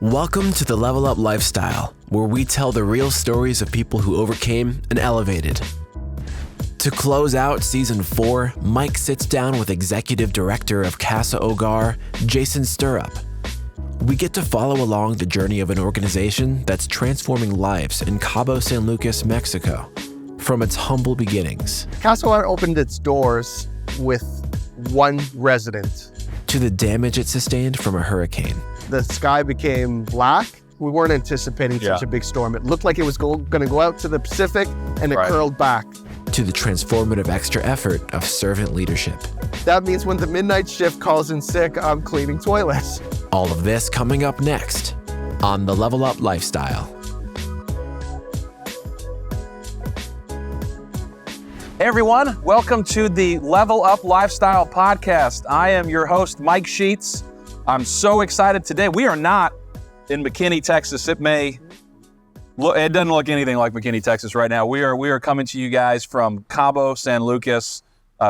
Welcome to the Level Up Lifestyle, where we tell the real stories of people who overcame and elevated. To close out Season 4, Mike sits down with Executive Director of Casa Hogar, Jayson Stirrup. We get to follow along the journey of an organization that's transforming lives in Cabo San Lucas, Mexico, from its humble beginnings. Casa Hogar opened its doors with one resident. To the damage it sustained from a hurricane. The sky became black. We weren't anticipating such a big storm. It looked like it was going to go out to the Pacific, and it curled back. To the transformative extra effort of servant leadership. That means when the midnight shift calls in sick, I'm cleaning toilets. All of this coming up next on the Level Up Lifestyle. Hey everyone, welcome to the Level Up Lifestyle podcast. I am your host, Mike Sheets. I'm so excited today. We are not in McKinney, Texas. It doesn't look anything like McKinney, Texas right now. We are coming to you guys from Cabo San Lucas.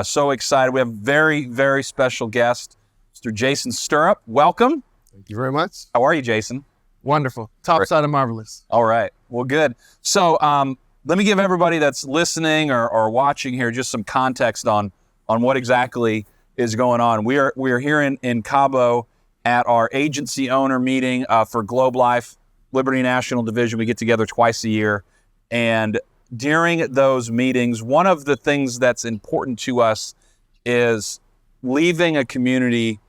So excited. We have very, very special guest, Mr. Jayson Stirrup. Welcome. Thank you very much. How are you, Jayson? Wonderful. Top side of marvelous. All right. Well, good. So let me give everybody that's listening or watching here just some context on what exactly is going on. We are here in Cabo at our agency owner meeting for Globe Life Liberty National Division. We get together twice a year. And during those meetings, one of the things that's important to us is leaving a community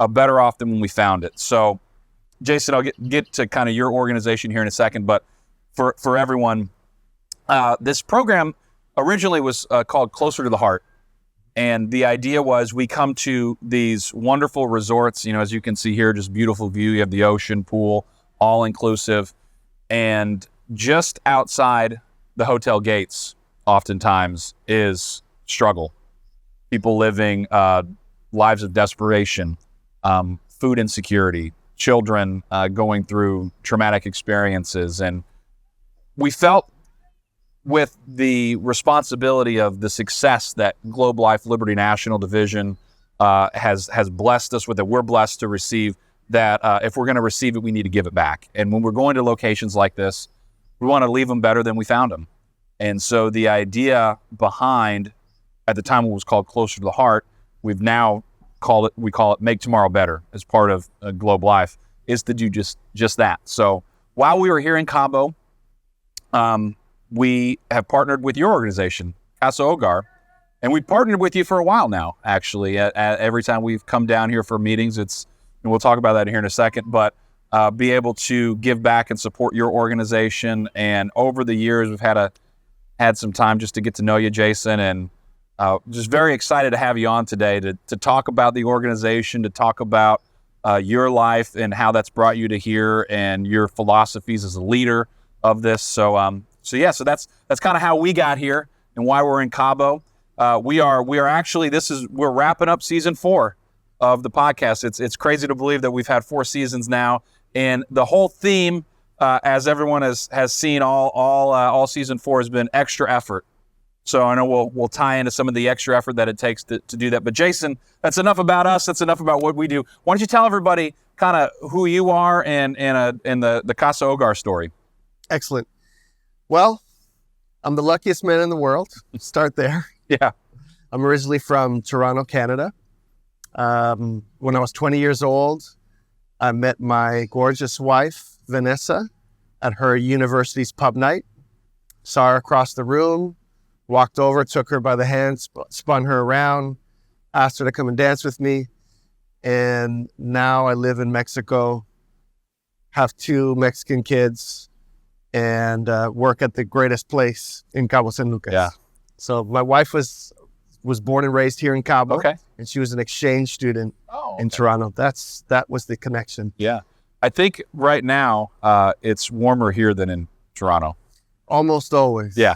better off than when we found it. So, Jayson, I'll get to kind of your organization here in a second, but for everyone, this program originally was called Closer to the Heart. And the idea was we come to these wonderful resorts, as you can see here, just beautiful view. You have the ocean, pool, all inclusive. And just outside the hotel gates, oftentimes, is struggle. People living lives of desperation, food insecurity, children going through traumatic experiences. And we felt with the responsibility of the success that Globe Life Liberty National Division has blessed us with, that we're blessed to receive, that if we're going to receive it, we need to give it back. And when we're going to locations like this, we want to leave them better than we found them. And so the idea behind, at the time it was called Closer to the Heart, we've now call it Make Tomorrow Better as part of Globe Life, is to do just that. So while we were here in Cabo, we have partnered with your organization, Casa Hogar, and we've partnered with you for a while now, actually. Every time we've come down here for meetings, and we'll talk about that here in a second, but be able to give back and support your organization. And over the years, we've had some time just to get to know you, Jayson, and just very excited to have you on today to talk about the organization, to talk about your life and how that's brought you to here and your philosophies as a leader of this. So that's kind of how we got here and why we're in Cabo. We're wrapping up season 4 of the podcast. It's crazy to believe that we've had 4 seasons now, and the whole theme, as everyone has seen all season 4, has been extra effort. So I know we'll tie into some of the extra effort that it takes to do that. But Jayson, that's enough about us. That's enough about what we do. Why don't you tell everybody kind of who you are and the Casa Hogar story? Excellent. Well, I'm the luckiest man in the world. Start there. Yeah. I'm originally from Toronto, Canada. When I was 20 years old, I met my gorgeous wife, Vanessa, at her university's pub night. Saw her across the room, walked over, took her by the hand, spun her around, asked her to come and dance with me. And now I live in Mexico, have 2 Mexican kids, and work at the greatest place in Cabo San Lucas. Yeah. So my wife was born and raised here in Cabo. Okay. And she was an exchange student in Toronto. That was the connection. Yeah. I think right now it's warmer here than in Toronto. Almost always. Yeah.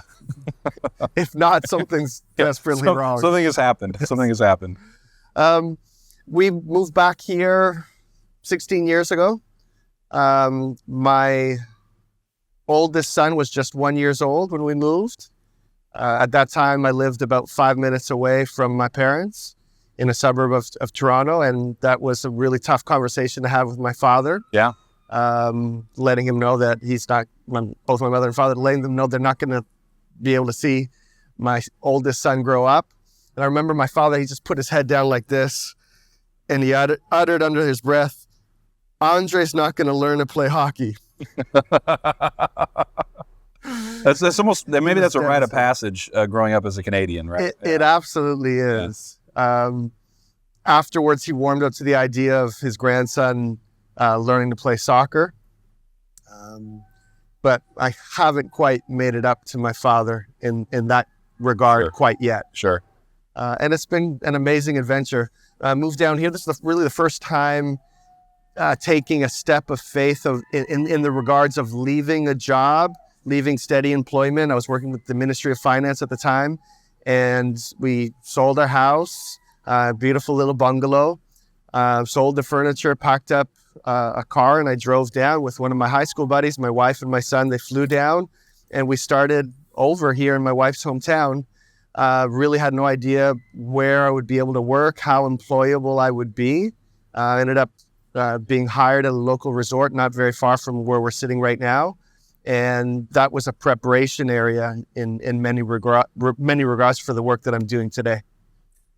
If not, something's desperately wrong. Something has happened. We moved back here 16 years ago. My oldest son was just 1 year old when we moved. At that time, I lived about 5 minutes away from my parents in a suburb of Toronto, and that was a really tough conversation to have with my father. Yeah. letting him know that both my mother and father, letting them know they're not going to be able to see my oldest son grow up. And I remember my father, he just put his head down like this, and he uttered under his breath, "Andre's not going to learn to play hockey." That's almost, maybe that's a rite of passage growing up as a Canadian, right? It absolutely is. Yeah. Afterwards, he warmed up to the idea of his grandson learning to play soccer. But I haven't quite made it up to my father in that regard quite yet. Sure. And it's been an amazing adventure. Moved down here. This is really the first time taking a step of faith in the regards of leaving a job, leaving steady employment. I was working with the Ministry of Finance at the time, and we sold our house, beautiful little bungalow, sold the furniture, packed up a car, and I drove down with one of my high school buddies, my wife and my son. They flew down, and we started over here in my wife's hometown. Really had no idea where I would be able to work, how employable I would be. Ended up being hired at a local resort not very far from where we're sitting right now. And that was a preparation area in many regards for the work that I'm doing today.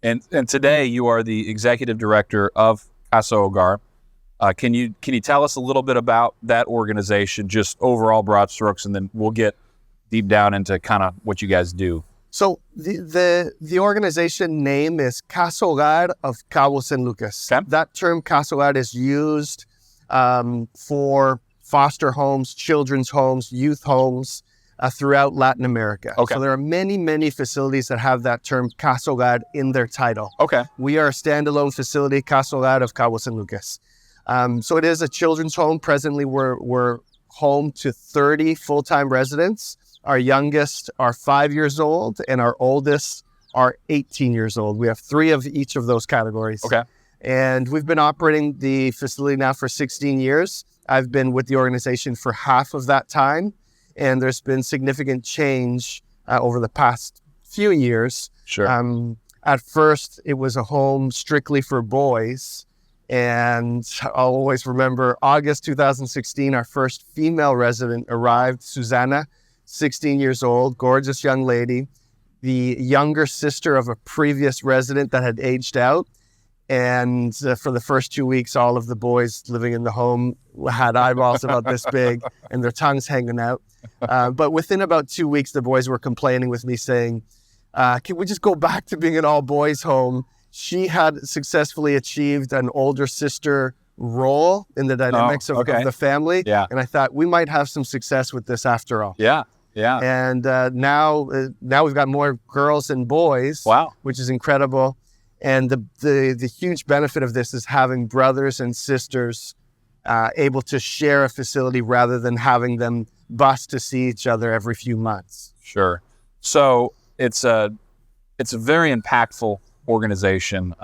And today you are the executive director of Casa Hogar. Can you tell us a little bit about that organization, just overall broad strokes, and then we'll get deep down into kind of what you guys do. So the organization name is Casa Hogar of Cabo San Lucas. Okay. That term Casa Hogar is used for foster homes, children's homes, youth homes throughout Latin America. Okay. So there are many, many facilities that have that term Casa Hogar in their title. Okay. We are a standalone facility, Casa Hogar of Cabo San Lucas. So it is a children's home. Presently, we're home to 30 full-time residents. Our youngest are 5 years old, and our oldest are 18 years old. We have 3 of each of those categories. Okay. And we've been operating the facility now for 16 years. I've been with the organization for half of that time, and there's been significant change over the past few years. Sure. At first, it was a home strictly for boys, and I'll always remember August 2016, our first female resident arrived, Susanna, 16 years old, gorgeous young lady, the younger sister of a previous resident that had aged out. And for the first 2 weeks, all of the boys living in the home had eyeballs about this big and their tongues hanging out. But within about 2 weeks, the boys were complaining with me saying, can we just go back to being an all-boys home? She had successfully achieved an older sister role in the dynamics of the family. Yeah. And I thought we might have some success with this after all. Yeah. Yeah. And now we've got more girls than boys. Wow. Which is incredible. And the huge benefit of this is having brothers and sisters able to share a facility rather than having them bus to see each other every few months. Sure. So it's a very impactful organization,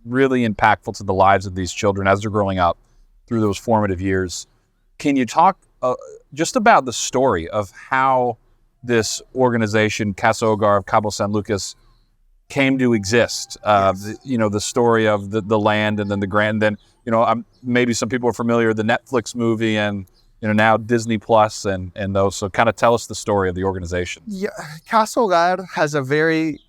really impactful to the lives of these children as they're growing up through those formative years. Can you talk just about the story of how this organization, Casa Hogar of Cabo San Lucas, came to exist? Yes. The story of the land and then the grant, and then, maybe some people are familiar with the Netflix movie and, now Disney Plus and those. So kind of tell us the story of the organization. Yeah, Casa Hogar has a very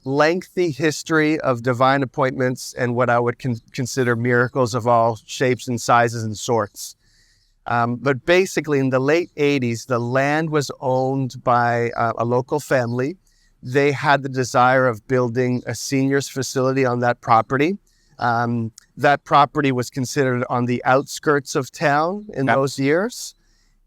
lengthy history of divine appointments and what I would consider miracles of all shapes and sizes and sorts. But basically, in the late 80s, the land was owned by a local family. They had the desire of building a seniors facility on that property. That property was considered on the outskirts of town in those years.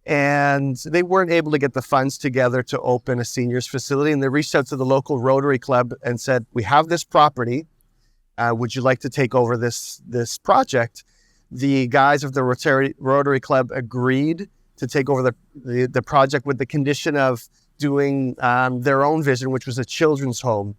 And they weren't able to get the funds together to open a seniors facility. And they reached out to the local Rotary Club and said, we have this property. Would you like to take over this project? The guys of the Rotary Club agreed to take over the project with the condition of doing their own vision, which was a children's home.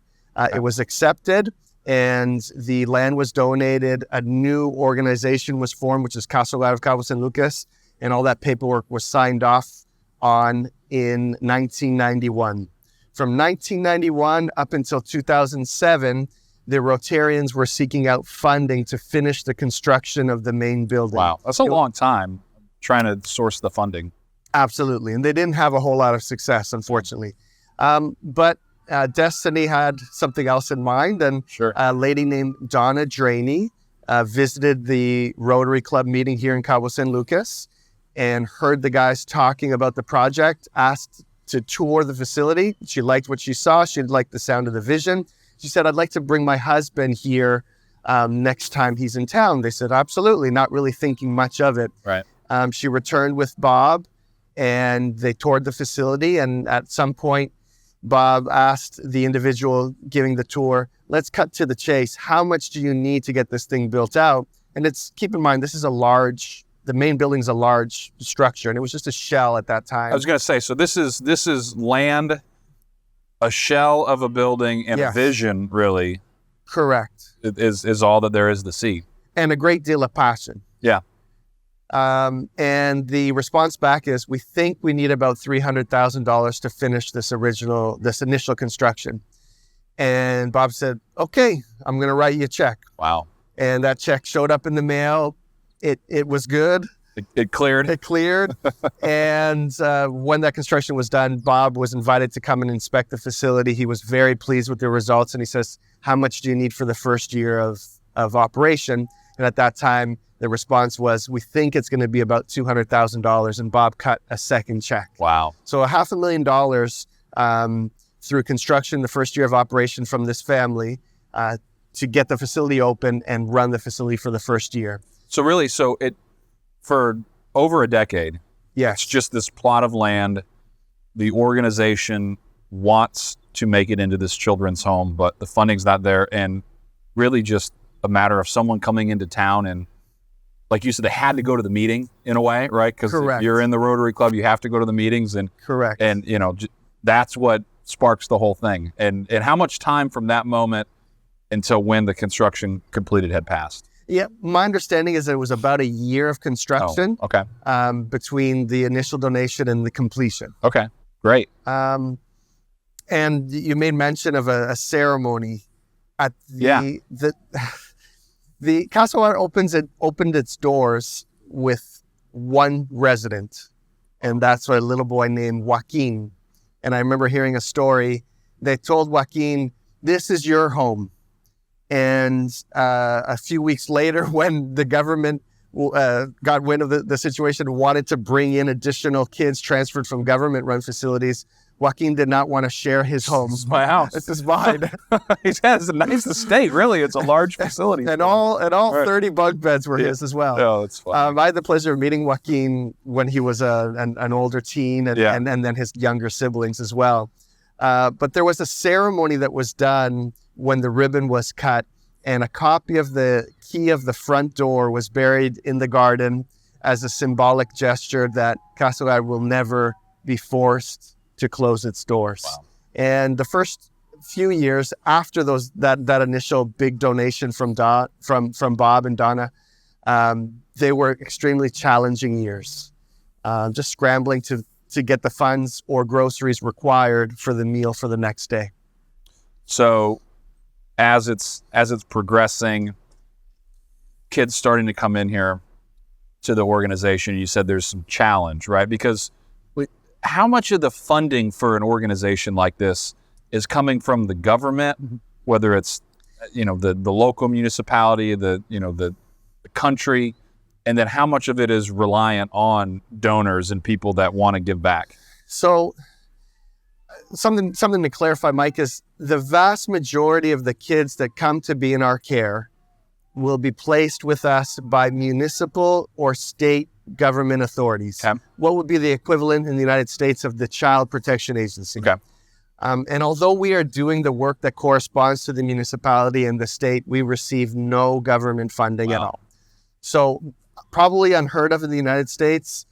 It was accepted, and the land was donated. A new organization was formed, which is Casa Hogar of Cabo San Lucas, and all that paperwork was signed off on in 1991. From 1991 up until 2007, the Rotarians were seeking out funding to finish the construction of the main building. Wow, that's a long time trying to source the funding. Absolutely, and they didn't have a whole lot of success, unfortunately. But Destiny had something else in mind, and Sure. a lady named Donna Draney visited the Rotary Club meeting here in Cabo San Lucas and heard the guys talking about the project, asked to tour the facility. She liked what she saw. She liked the sound of the vision. She said, I'd like to bring my husband here next time he's in town. They said, absolutely, not really thinking much of it. Right. She returned with Bob, and they toured the facility. And at some point, Bob asked the individual giving the tour, let's cut to the chase. How much do you need to get this thing built out? And keep in mind, the main building's a large structure, and it was just a shell at that time. I was going to say, so this is land, a shell of a building, and a vision, really. Correct. Is all that there is to see. And a great deal of passion. Yeah. And the response back is, we think we need about $300,000 to finish this initial construction. And Bob said, okay, I'm going to write you a check. Wow. And that check showed up in the mail. It was good. It cleared. It cleared. And when that construction was done, Bob was invited to come and inspect the facility. He was very pleased with the results. And he says, how much do you need for the first year of operation? And at that time, the response was, we think it's going to be about $200,000. And Bob cut a second check. Wow. So $500,000 through construction, the first year of operation from this family, to get the facility open and run the facility for the first year. So really, for over a decade, yes, it's just this plot of land. The organization wants to make it into this children's home, but the funding's not there, and really just a matter of someone coming into town and, like you said, they had to go to the meeting in a way, right? Because you're in the Rotary Club, you have to go to the meetings, and correct, and that's what sparks the whole thing. And how much time from that moment until when the construction completed had passed? Yeah, my understanding is that it was about a year of construction. Oh, okay. Between the initial donation and the completion. Okay, great. And you made mention of a ceremony at the Casa Hogar opened its doors with one resident, and that's a little boy named Joaquin. And I remember hearing a story. They told Joaquin, "This is your home." And a few weeks later, when the government got wind of the situation, wanted to bring in additional kids transferred from government-run facilities, Joaquin did not want to share his home. This is my house. This is mine. He has a nice estate, really. It's a large facility. And all Right. 30 bunk beds were his as well. Oh, it's fun. I had the pleasure of meeting Joaquin when he was an older teen, and then his younger siblings as well. But there was a ceremony that was done when the ribbon was cut, and a copy of the key of the front door was buried in the garden as a symbolic gesture that Casa Hogar will never be forced to close its doors. Wow. And the first few years after that initial big donation from Bob and Donna, they were extremely challenging years, just scrambling to get the funds or groceries required for the meal for the next day. So as it's progressing, kids starting to come in here to the organization, you said there's some challenge, right? Because how much of the funding for an organization like this is coming from the government, whether it's the local municipality, the country, and then how much of it is reliant on donors and people that want to give back? So something to clarify, Mike, is the vast majority of the kids that come to be in our care will be placed with us by municipal or state government authorities. Okay. What would be the equivalent in the United States of the Child Protection Agency. Okay. And although we are doing the work that corresponds to the municipality and the state, we receive no government funding at all. So probably unheard of in the United States.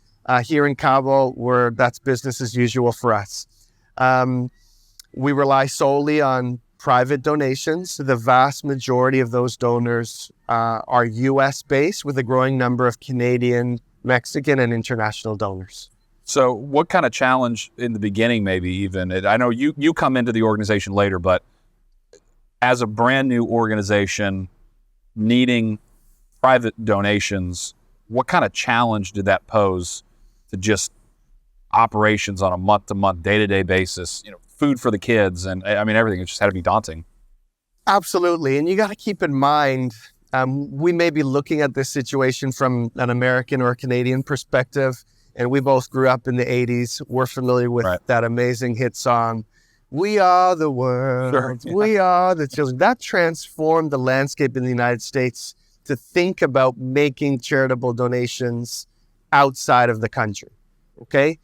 Here in Cabo, where that's business as usual for us. We rely solely on private donations. The vast majority of those donors are U.S. based, with a growing number of Canadian, Mexican, and international donors. So what kind of challenge in the beginning, maybe even, I know you come into the organization later, but as a brand new organization needing private donations, what kind of challenge did that pose to just operations on a month-to-month, day-to-day basis? Food for the kids, and I mean everything. It just had to be daunting. Absolutely, and you got to keep in mind, we may be looking at this situation from an American or a Canadian perspective, and we both grew up in the 80s. We're familiar with that amazing hit song, "We Are the World, Sure, yeah. We Are the Children." That transformed the landscape in the United States to think about making charitable donations outside of the country, okay?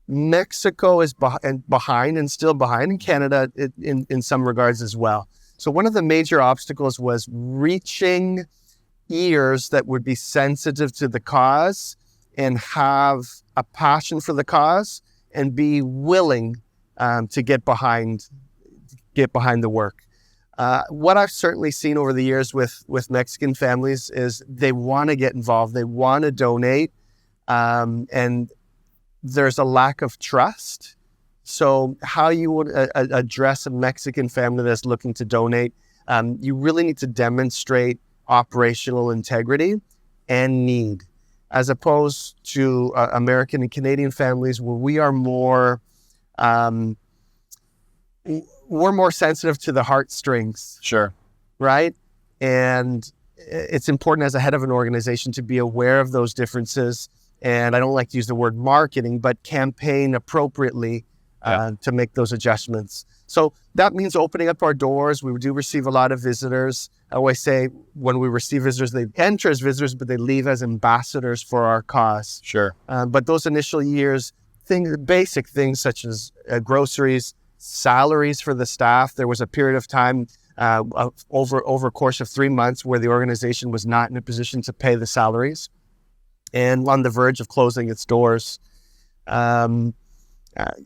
Mexico is behind and still behind, and Canada in some regards as well. So one of the major obstacles was reaching ears that would be sensitive to the cause and have a passion for the cause and be willing to get behind the work. What I've certainly seen over the years with Mexican families is they want to get involved, they want to donate, and there's a lack of trust. So how you would address a Mexican family that's looking to donate, you really need to demonstrate operational integrity and need, as opposed to American and Canadian families where we are more, we're more sensitive to the heartstrings. Sure. Right? And it's important as a head of an organization to be aware of those differences. And I don't like to use the word marketing, but campaign appropriately to make those adjustments. So that means opening up our doors. We do receive a lot of visitors. I always say when we receive visitors, they enter as visitors, but they leave as ambassadors for our cause. Sure. But those initial years, basic things such as groceries, salaries for the staff. There was a period of time over a course of 3 months where the organization was not in a position to pay the salaries and on the verge of closing its doors.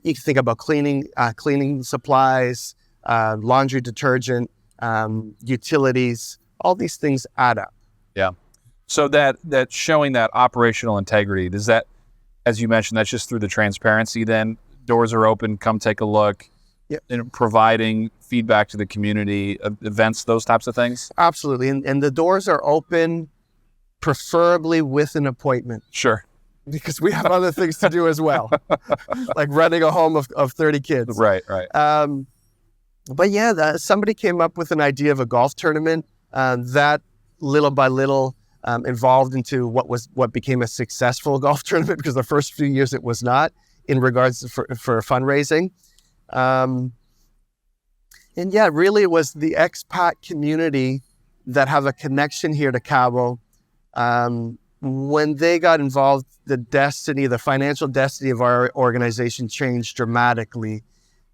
You can think about cleaning supplies, laundry detergent, utilities. All these things add up. Yeah. So that showing that operational integrity, does that, as you mentioned, that's just through the transparency then? Doors are open, come take a look. Yep. And providing feedback to the community, events, those types of things? Absolutely. And the doors are open, preferably with an appointment. Sure. Because we have other things to do as well, like running a home of 30 kids. Right. But yeah, somebody came up with an idea of a golf tournament that little by little evolved into what became a successful golf tournament, because the first few years it was not, in regards for fundraising. And yeah, really it was the expat community that have a connection here to Cabo. When they got involved, the financial destiny of our organization changed dramatically.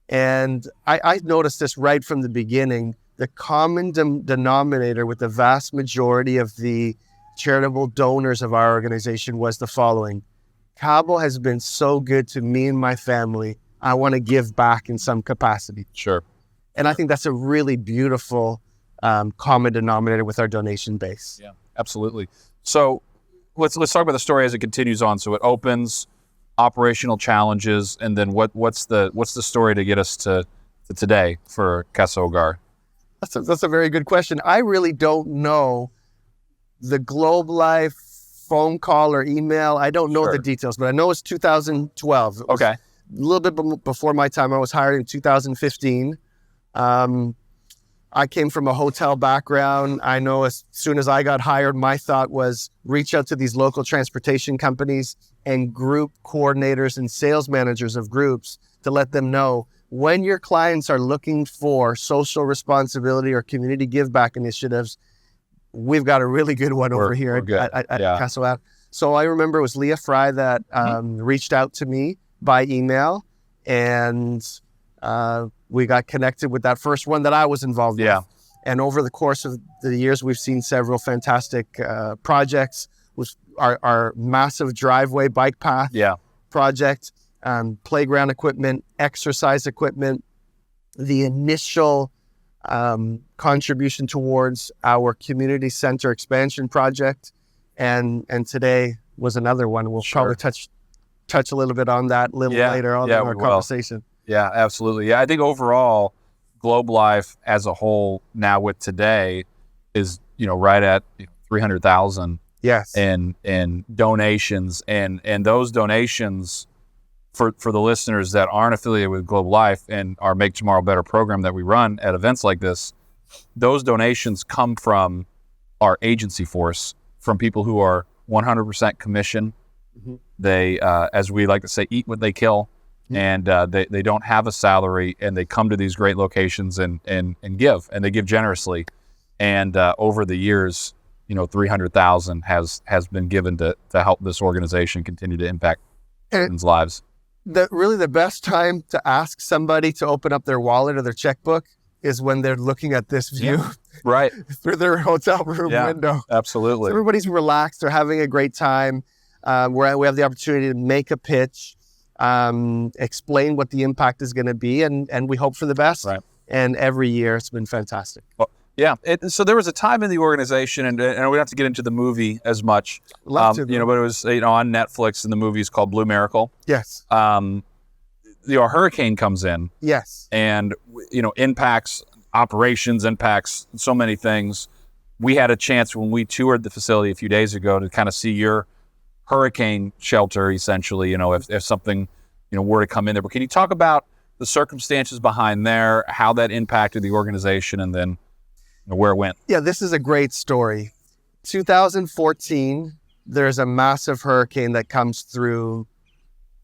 And I noticed this right from the beginning. The common denominator with the vast majority of the charitable donors of our organization was the following: Cabo has been so good to me and my family. I want to give back in some capacity. Sure. And I think that's a really beautiful common denominator with our donation base. Yeah, absolutely. So let's talk about the story as it continues on. So it opens, operational challenges, and then what's the story to get us to today for Casa Hogar? That's a very good question. I really don't know the Globe Life phone call or email. I don't know the details, but I know it's 2012. Okay. A little bit before my time. I was hired in 2015. I came from a hotel background. I know as soon as I got hired, my thought was reach out to these local transportation companies and group coordinators and sales managers of groups to let them know when your clients are looking for social responsibility or community give back initiatives, we've got a really good one over here at Casa Hogar. So I remember it was Leah Fry that reached out to me by email, and we got connected with that first one that I was involved with. And over the course of the years, we've seen several fantastic projects with our massive driveway bike path project, playground equipment, exercise equipment, the initial contribution towards our community center expansion project, and today was another one. We'll probably touch a little bit on that later on in our conversation. Yeah, absolutely. Yeah, I think overall, Globe Life as a whole now with today is, right at 300,000 Yes. in donations, and those donations for the listeners that aren't affiliated with Globe Life and our Make Tomorrow Better program that we run at events like this, those donations come from our agency force, from people who are 100% commission. Mm-hmm. They, as we like to say, eat what they kill, and they don't have a salary, and they come to these great locations and give, and they give generously. And over the years, 300,000 has been given to help this organization continue to impact people's lives. Really the best time to ask somebody to open up their wallet or their checkbook is when they're looking at this view right through their hotel room window. Absolutely. So everybody's relaxed. They're having a great time. We have the opportunity to make a pitch, explain what the impact is going to be, and we hope for the best. Right. And every year it's been fantastic. Well, yeah. So there was a time in the organization, and we don't have to get into the movie as much, Love to, but it was on Netflix, and the movie is called Blue Miracle. Yes. A hurricane comes in. Yes. And impacts operations, impacts so many things. We had a chance when we toured the facility a few days ago to kind of see your hurricane shelter, essentially. If something were to come in there. But can you talk about the circumstances behind there, how that impacted the organization, and then where it went? Yeah, this is a great story. 2014, there's a massive hurricane that comes through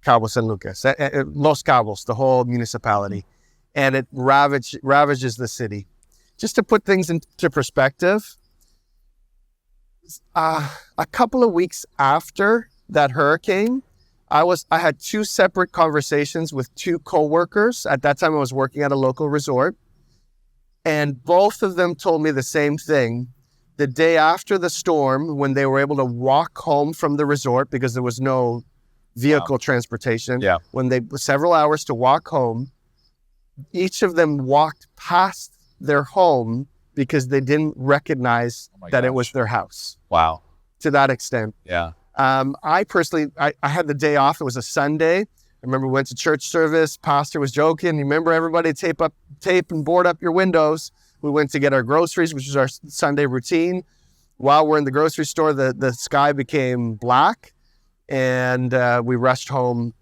Cabo San Lucas, Los Cabos, the whole municipality, and it ravages the city. Just to put things into perspective, a couple of weeks after that hurricane, I had two separate conversations with two coworkers. At that time, I was working at a local resort, and both of them told me the same thing. The day after the storm, when they were able to walk home from the resort because there was no vehicle transportation, when they several hours to walk home, each of them walked past their home because they didn't recognize that it was their house. Wow. To that extent. Yeah. I personally, I had the day off. It was a Sunday. I remember we went to church service. Pastor was joking. Remember, everybody tape and board up your windows. We went to get our groceries, which was our Sunday routine. While we're in the grocery store, the sky became black, and we rushed home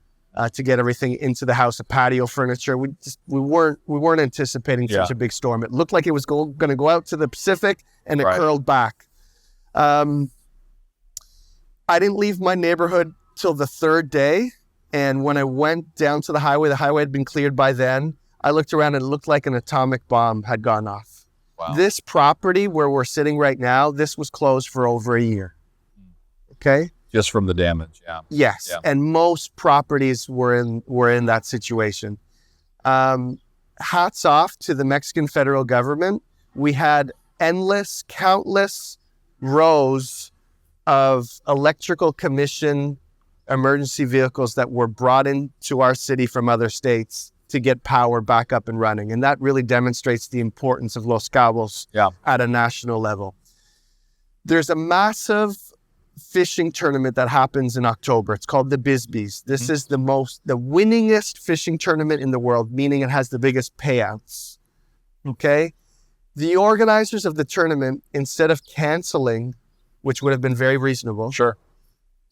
to get everything into the house, the patio furniture. We weren't anticipating such a big storm. It looked like it was going to go out to the Pacific, and it curled back. I didn't leave my neighborhood till the third day. And when I went down to the highway had been cleared by then. I looked around and it looked like an atomic bomb had gone off. Wow. This property where we're sitting right now, this was closed for over a year. Okay? Just from the damage, yeah. Yes, yeah. And most properties were in that situation. Hats off to the Mexican federal government. We had countless rows of electrical commission emergency vehicles that were brought into our city from other states to get power back up and running. And that really demonstrates the importance of Los Cabos at a national level. There's a massive fishing tournament that happens in October. It's called the Bisbees. This is the winningest fishing tournament in the world, meaning it has the biggest payouts. Okay? The organizers of the tournament, instead of canceling, which would have been very reasonable,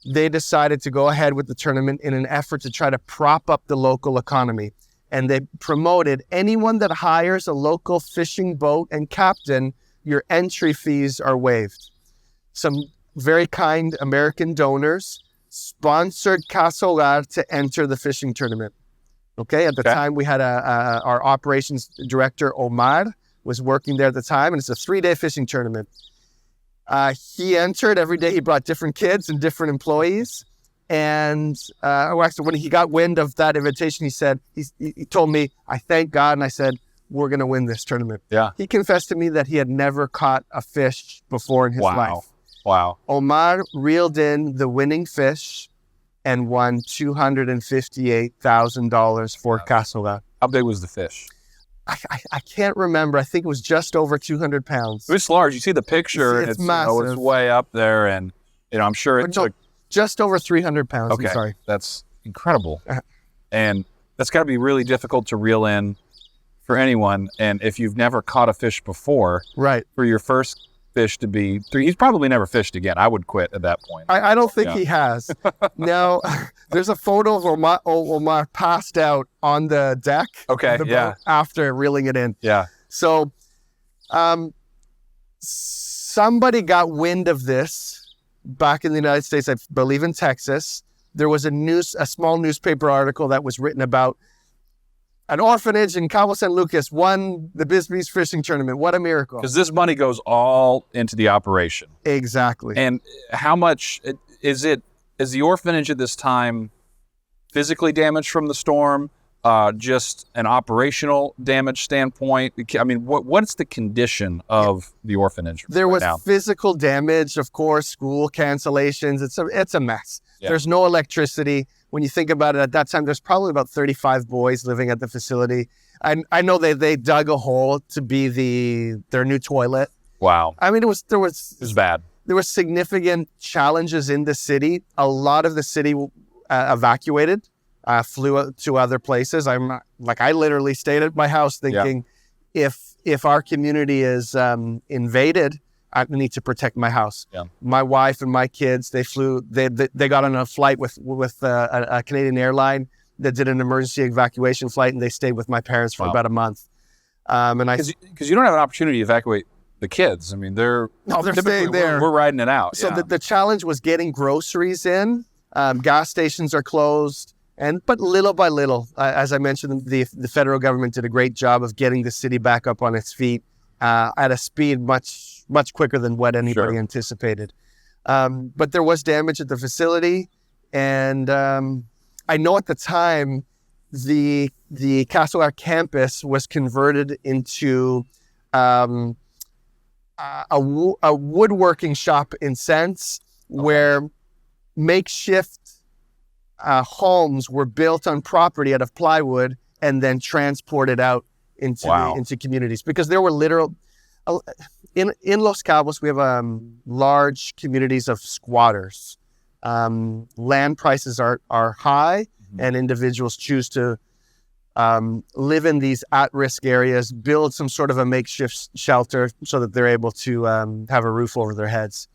they decided to go ahead with the tournament in an effort to try to prop up the local economy. And they promoted anyone that hires a local fishing boat and captain, your entry fees are waived. Some very kind American donors sponsored Casa Hogar to enter the fishing tournament. Okay, at the time we had our operations director, Omar, was working there at the time, and it's a 3-day fishing tournament. He entered. Every day he brought different kids and different employees. And actually, when he got wind of that invitation, he said, he told me, I thank God. And I said, we're going to win this tournament. Yeah. He confessed to me that he had never caught a fish before in his life. Wow. Omar reeled in the winning fish and won $258,000 for Casa Hogar. How big was the fish? I can't remember. I think it was just over 200 pounds. It was large. You see the picture, it's and massive. It's way up there, and I'm sure it took just over 300 pounds. Okay, I'm sorry. That's incredible, and that's got to be really difficult to reel in for anyone. And if you've never caught a fish before, Right. for your first fish to be 3, he's probably never fished again. I would quit at that point. I don't think he has. Now, there's a photo of Omar passed out on the deck Okay, of the yeah. boat after reeling it in. Yeah. So somebody got wind of this back in the United States, I believe in Texas. There was a small newspaper article that was written about an orphanage in Cabo San Lucas won the Bisbee's fishing tournament. What a miracle. Because this money goes all into the operation. Exactly. And how much is the orphanage at this time physically damaged from the storm? Just an operational damage standpoint? I mean, what's the condition of the orphanage There was now? physical damage, of course, school cancellations. It's a mess. Yeah. There's no electricity. When you think about it, at that time, there's probably about 35 boys living at the facility. I know they dug a hole to be their new toilet. Wow. I mean, It was bad. There were significant challenges in the city. A lot of the city evacuated, flew to other places. I literally stayed at my house thinking, if our community is invaded, I need to protect my house. Yeah. My wife and my kids, they flew. They got on a flight with a Canadian airline that did an emergency evacuation flight, and they stayed with my parents for about a month. Because you don't have an opportunity to evacuate the kids. I mean, they're staying there. We're riding it out. So the challenge was getting groceries in. Gas stations are closed, but little by little, as I mentioned, the federal government did a great job of getting the city back up on its feet at a speed much quicker than what anybody anticipated. But there was damage at the facility, and I know at the time the Casa Hogar campus was converted into a woodworking shop in sense, where makeshift homes were built on property out of plywood and then transported out into communities, because there were literal in Los Cabos, we have large communities of squatters. Land prices are high, and individuals choose to live in these at-risk areas, build some sort of a makeshift shelter so that they're able to have a roof over their heads.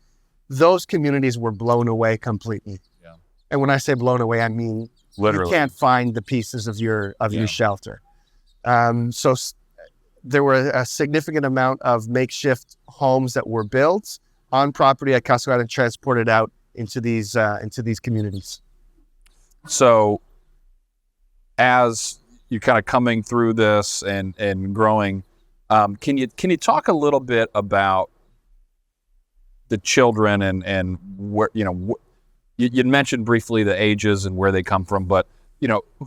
Those communities were blown away completely. Yeah. And when I say blown away, I mean literally you can't find the pieces of your shelter. So there were a significant amount of makeshift homes that were built on property at Casa Hogar and transported out into these communities. So as you're kind of coming through this and growing, can you talk a little bit about the children and where, you mentioned briefly the ages and where they come from, but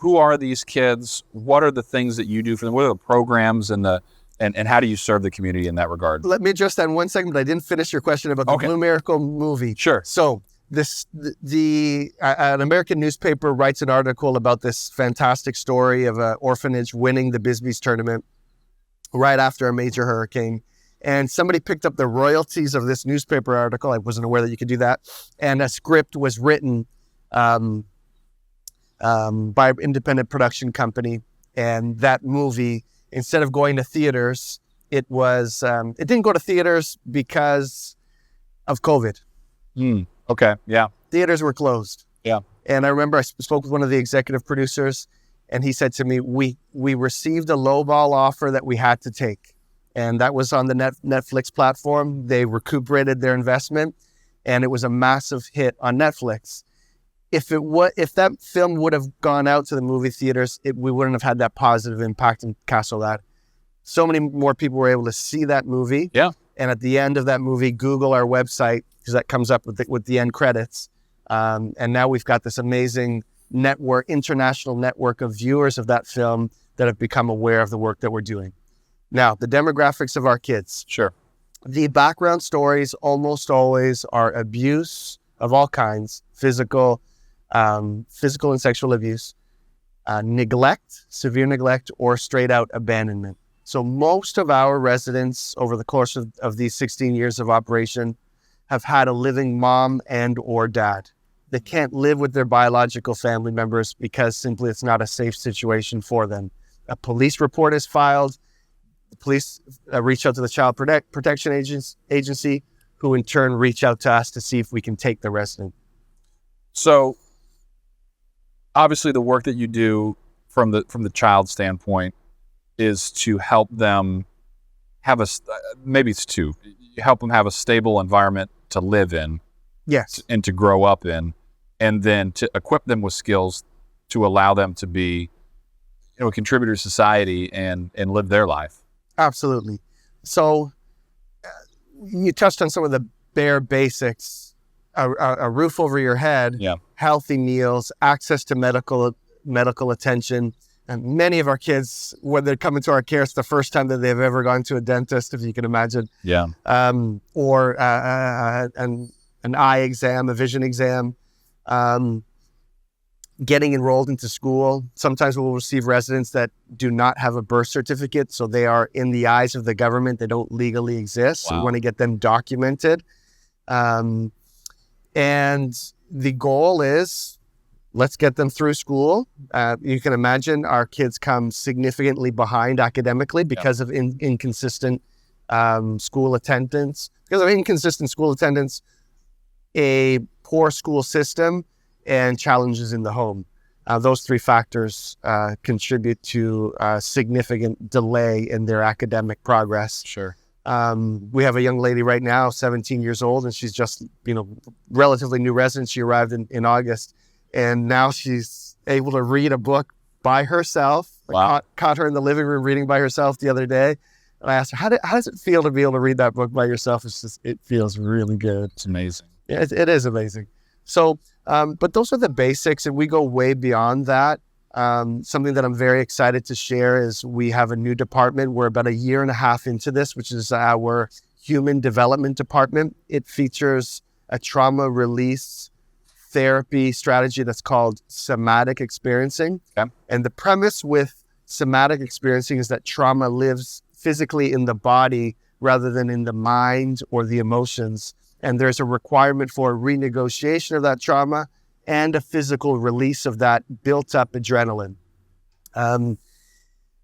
who are these kids? What are the things that you do for them? What are the programs and how do you serve the community in that regard? Let me address that in 1 second, but I didn't finish your question about the Blue Miracle movie. Sure. So an American newspaper writes an article about this fantastic story of an orphanage winning the Bisbee's tournament right after a major hurricane. And somebody picked up the royalties of this newspaper article. I wasn't aware that you could do that. And a script was written by an independent production company. And that movie, instead of going to theaters, it didn't go to theaters because of COVID. Okay, yeah. Theaters were closed. Yeah. And I remember I spoke with one of the executive producers, and he said to me, we received a lowball offer that we had to take. And that was on the Netflix platform. They recuperated their investment, and it was a massive hit on Netflix. If that film would have gone out to the movie theaters, we wouldn't have had that positive impact in Casa Hogar. So many more people were able to see that movie. Yeah. And at the end of that movie, Google our website, because that comes up with the end credits. And now we've got this amazing international network of viewers of that film that have become aware of the work that we're doing. Now, the demographics of our kids. Sure. The background stories almost always are abuse of all kinds, physical and sexual abuse, neglect, severe neglect, or straight out abandonment. So most of our residents over the course of these 16 years of operation have had a living mom and or dad. They can't live with their biological family members because simply it's not a safe situation for them. a police report is filed. The police reach out to the Child Protection Agency, who in turn reach out to us to see if we can take the resident. So obviously the work that you do from the child standpoint is to help them have help them have a stable environment to live in. Yes. And to grow up in, and then to equip them with skills to allow them to be, a contributor to society and live their life. Absolutely. So you touched on some of the bare basics: a roof over your head, healthy meals, access to medical attention. And many of our kids, when they come into our care, it's the first time that they've ever gone to a dentist, if you can imagine. Yeah. Or an eye exam, a vision exam. Getting enrolled into school. Sometimes we'll receive residents that do not have a birth certificate, so they are in the eyes of the government. They don't legally exist. So we want to get them documented. And the goal is, let's get them through school. You can imagine our kids come significantly behind academically because of inconsistent school attendance. Because of inconsistent school attendance, a poor school system, and challenges in the home. Those three factors contribute to a significant delay in their academic progress. Sure. We have a young lady right now, 17 years old, and she's just, relatively new resident. She arrived in August, and now she's able to read a book by herself. Wow. I caught her in the living room reading by herself the other day. And I asked her, how does it feel to be able to read that book by yourself? It feels really good. It's amazing. Yeah, it is amazing. So, but those are the basics, and we go way beyond that. Something that I'm very excited to share is we have a new department. We're about 1.5 years into this, which is our human development department. It features a trauma release therapy strategy that's called somatic experiencing. Okay. And the premise with somatic experiencing is that trauma lives physically in the body rather than in the mind or the emotions. And there's a requirement for a renegotiation of that trauma and a physical release of that built up adrenaline.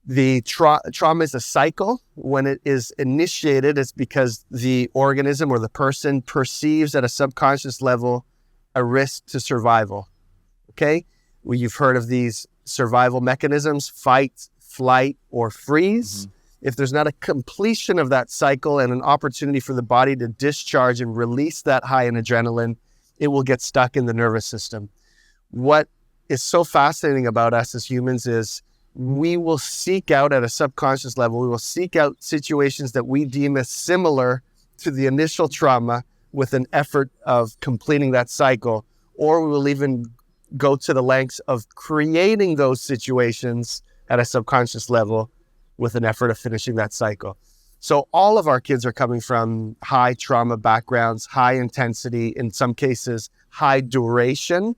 The trauma is a cycle. When it is initiated, it's because the organism or the person perceives at a subconscious level a risk to survival. Okay? Well, you've heard of these survival mechanisms: fight, flight, or freeze. Mm-hmm. If there's not a completion of that cycle and an opportunity for the body to discharge and release that high in adrenaline, it will get stuck in the nervous system. What is so fascinating about us as humans is we will seek out at a subconscious level, we will seek out situations that we deem as similar to the initial trauma with an effort of completing that cycle, or we will even go to the lengths of creating those situations at a subconscious level with an effort of finishing that cycle. So all of our kids are coming from high trauma backgrounds, high intensity, in some cases, high duration.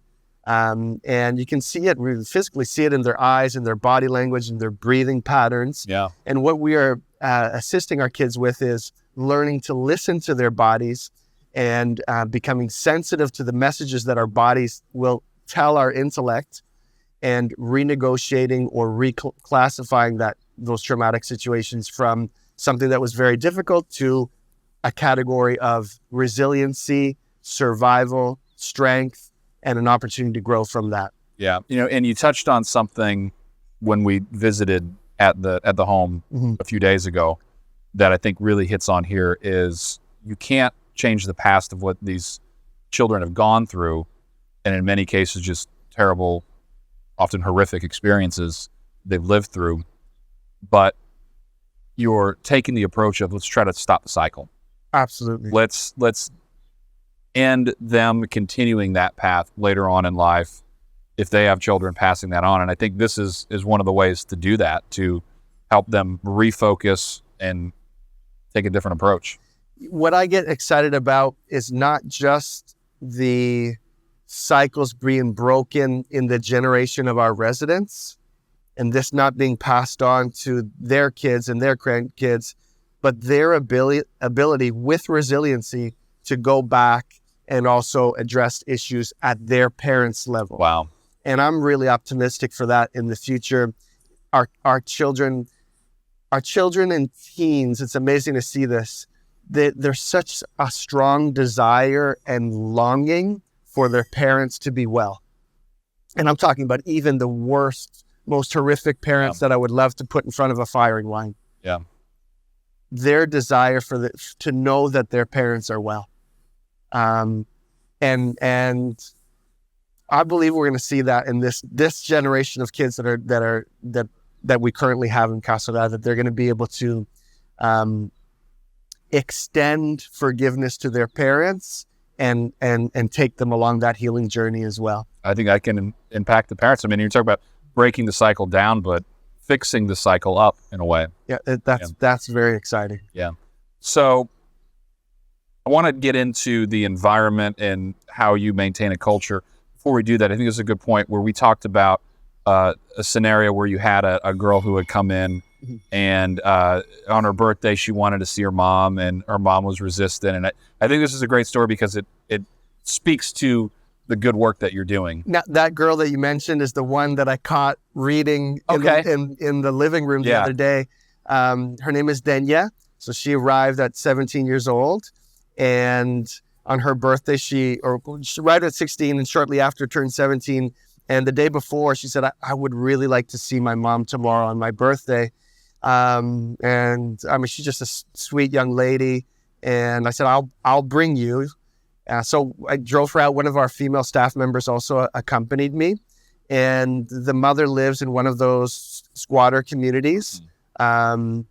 And you can see it, we physically see it in their eyes, in their body language, in their breathing patterns. Yeah. And what we are assisting our kids with is learning to listen to their bodies and becoming sensitive to the messages that our bodies will tell our intellect, and renegotiating or reclassifying those traumatic situations from something that was very difficult to a category of resiliency, survival, strength, and an opportunity to grow from that. Yeah. And you touched on something when we visited at the home a few days ago that I think really hits on here is you can't change the past of what these children have gone through, and in many cases just terrible, often horrific experiences they've lived through. But you're taking the approach of, let's try to stop the cycle. Absolutely. Let's end them continuing that path later on in life if they have children, passing that on. And I think this is one of the ways to do that, to help them refocus and take a different approach. What I get excited about is not just the cycles being broken in the generation of our residents, and this not being passed on to their kids and their grandkids, but their ability with resiliency to go back and also address issues at their parents' level. Wow. And I'm really optimistic for that in the future. our children and teens, it's amazing to see this. There's such a strong desire and longing for their parents to be well. And I'm talking about even the worst, most horrific parents that I would love to put in front of a firing line. Yeah. Their desire to know that their parents are well. And I believe we're going to see that in this generation of kids that we currently have in Casa Hogar, that they're going to be able to extend forgiveness to their parents and take them along that healing journey as well. I think that can impact the parents. I mean, you're talking about breaking the cycle down, but fixing the cycle up in a way. Yeah, that's very exciting. Yeah. So I want to get into the environment and how you maintain a culture. Before we do that, I think this is a good point where we talked about a scenario where you had a girl who had come in and on her birthday, she wanted to see her mom, and her mom was resistant. And I think this is a great story because it speaks to the good work that you're doing. Now, that girl that you mentioned is the one that I caught reading in the living room the other day. Her name is Denya. So she arrived at 17 years old, and on her birthday, she arrived at 16 and shortly after turned 17. And the day before, she said, I would really like to see my mom tomorrow on my birthday. And I mean, she's just a sweet young lady. And I said, I'll bring you. So I drove her out. One of our female staff members also accompanied me. And the mother lives in one of those squatter communities. And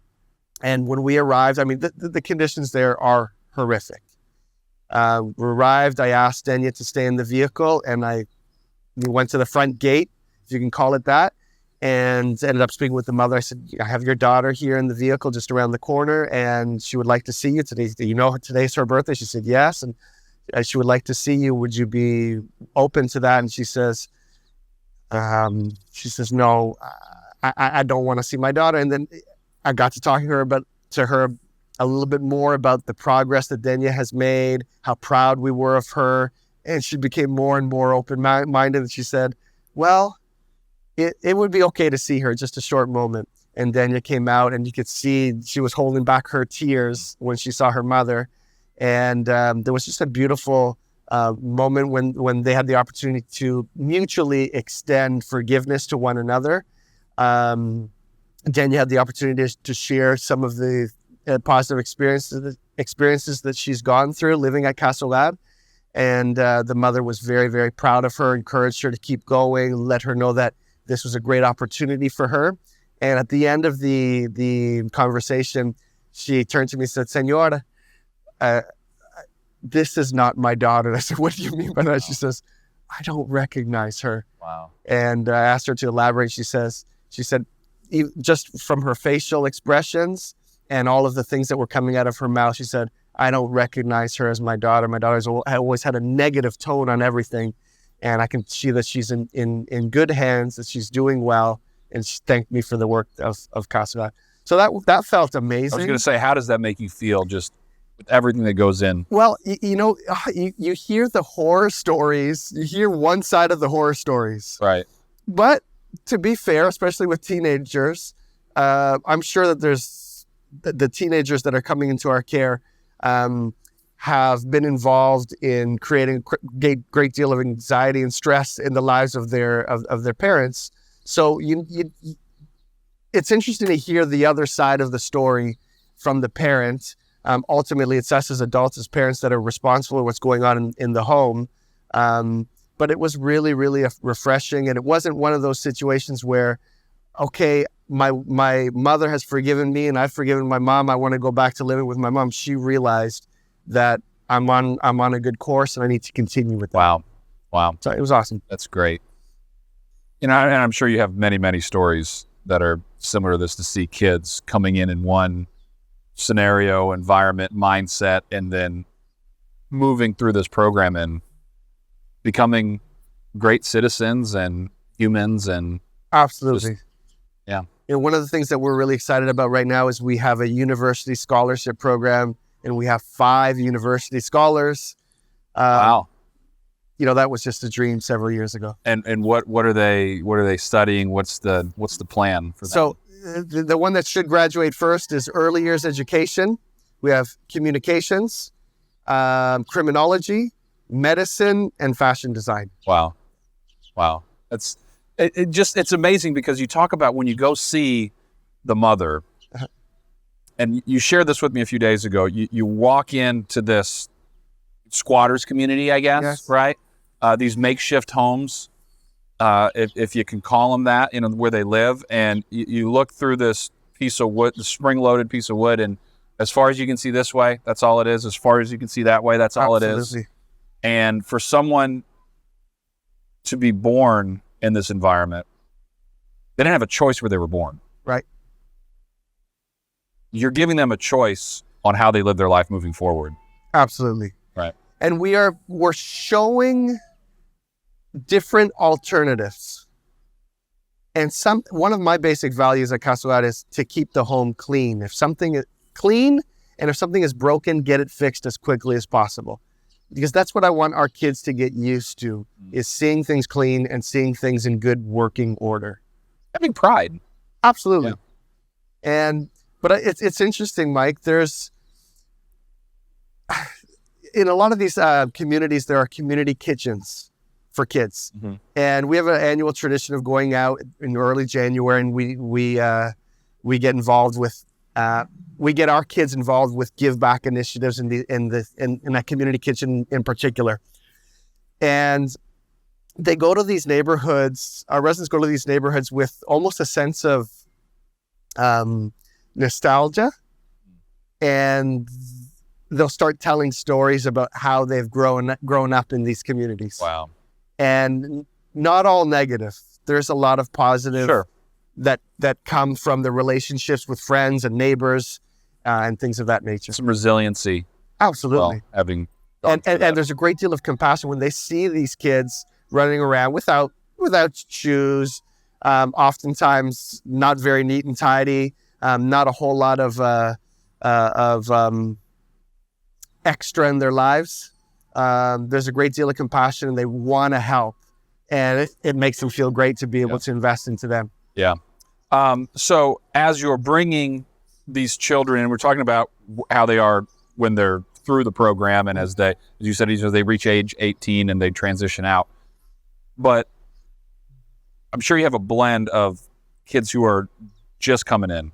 when we arrived, I mean, the conditions there are horrific. We arrived, I asked Denya to stay in the vehicle, and we went to the front gate, if you can call it that, and ended up speaking with the mother. I said, I have your daughter here in the vehicle just around the corner, and she would like to see you today. You know, today's her birthday. She said, yes. And she would like to see you. Would you be open to that? And she says, no, I don't want to see my daughter. And then I got to talking to her a little bit more about the progress that Denya has made, how proud we were of her. And she became more and more open-minded. And she said, well, it would be okay to see her just a short moment. And Denya came out, and you could see she was holding back her tears when she saw her mother. And there was just a beautiful moment when they had the opportunity to mutually extend forgiveness to one another. Denya had the opportunity to share some of the positive experiences that she's gone through living at Casa Hogar. And the mother was very, very proud of her, encouraged her to keep going, let her know that this was a great opportunity for her. And at the end of the conversation, she turned to me and said, Senora, this is not my daughter. I said, what do you mean by that? Wow. She says, I don't recognize her. Wow. And I asked her to elaborate. She said, just from her facial expressions and all of the things that were coming out of her mouth, she said, I don't recognize her as my daughter. My daughter's always had a negative tone on everything. And I can see that she's in good hands, that she's doing well. And she thanked me for the work of Casa Hogar. So that felt amazing. I was going to say, how does that make you feel just with everything that goes in? Well, you hear the horror stories. You hear one side of the horror stories. Right. But to be fair, especially with teenagers, I'm sure that there's the teenagers that are coming into our care have been involved in creating a great deal of anxiety and stress in the lives of their parents. So it's interesting to hear the other side of the story from the parent. Ultimately, it's us as adults, as parents, that are responsible for what's going on in the home. But it was really, really refreshing. And it wasn't one of those situations where, okay, my mother has forgiven me and I've forgiven my mom. I want to go back to living with my mom. She realized that I'm on a good course and I need to continue with that. Wow. So it was awesome. That's great. And I'm sure you have many, many stories that are similar to this, to see kids coming in one scenario, environment, mindset, and then moving through this program and becoming great citizens and humans. And absolutely. Yeah. And one of the things that we're really excited about right now is we have a university scholarship program, and we have 5 university scholars. Wow. that was just a dream several years ago. And what are they studying? What's the plan for them? So the one that should graduate first is early years education. We have communications, criminology, medicine, and fashion design. Wow. It's amazing because you talk about when you go see the mother, and you shared this with me a few days ago. You walk into this squatters community, I guess, Yes. right? These makeshift homes, if you can call them that, where they live, and you look through this piece of wood, the spring-loaded piece of wood, and as far as you can see this way, that's all it is. As far as you can see that way, that's all it is. Absolutely. And for someone to be born in this environment, they didn't have a choice where they were born. Right. You're giving them a choice on how they live their life moving forward. Absolutely. Right. And we're showing different alternatives. And one of my basic values at Casa Hogar is to keep the home clean. If something is clean and if something is broken, get it fixed as quickly as possible. Because that's what I want our kids to get used to, is seeing things clean and seeing things in good working order. Having pride. Absolutely. Yeah. But it's interesting, Mike. There's in a lot of these communities, there are community kitchens for kids, Mm-hmm. and we have an annual tradition of going out in early January, and we get involved with. We get our kids involved with give back initiatives in that community kitchen in particular, and they go to these neighborhoods. Our residents go to these neighborhoods with almost a sense of nostalgia, and they'll start telling stories about how they've grown up in these communities. Wow. And not all negative. There's a lot of positive. Sure. that come from the relationships with friends and neighbors and things of that nature. Some resiliency. Absolutely. Well, having and there's a great deal of compassion when they see these kids running around without shoes, oftentimes not very neat and tidy, not a whole lot of extra in their lives. There's a great deal of compassion, and they want to help, and it makes them feel great to be able to invest into them. Yeah. So as you're bringing these children, and we're talking about how they are when they're through the program, and as you said, they reach age 18 and they transition out. But I'm sure you have a blend of kids who are just coming in,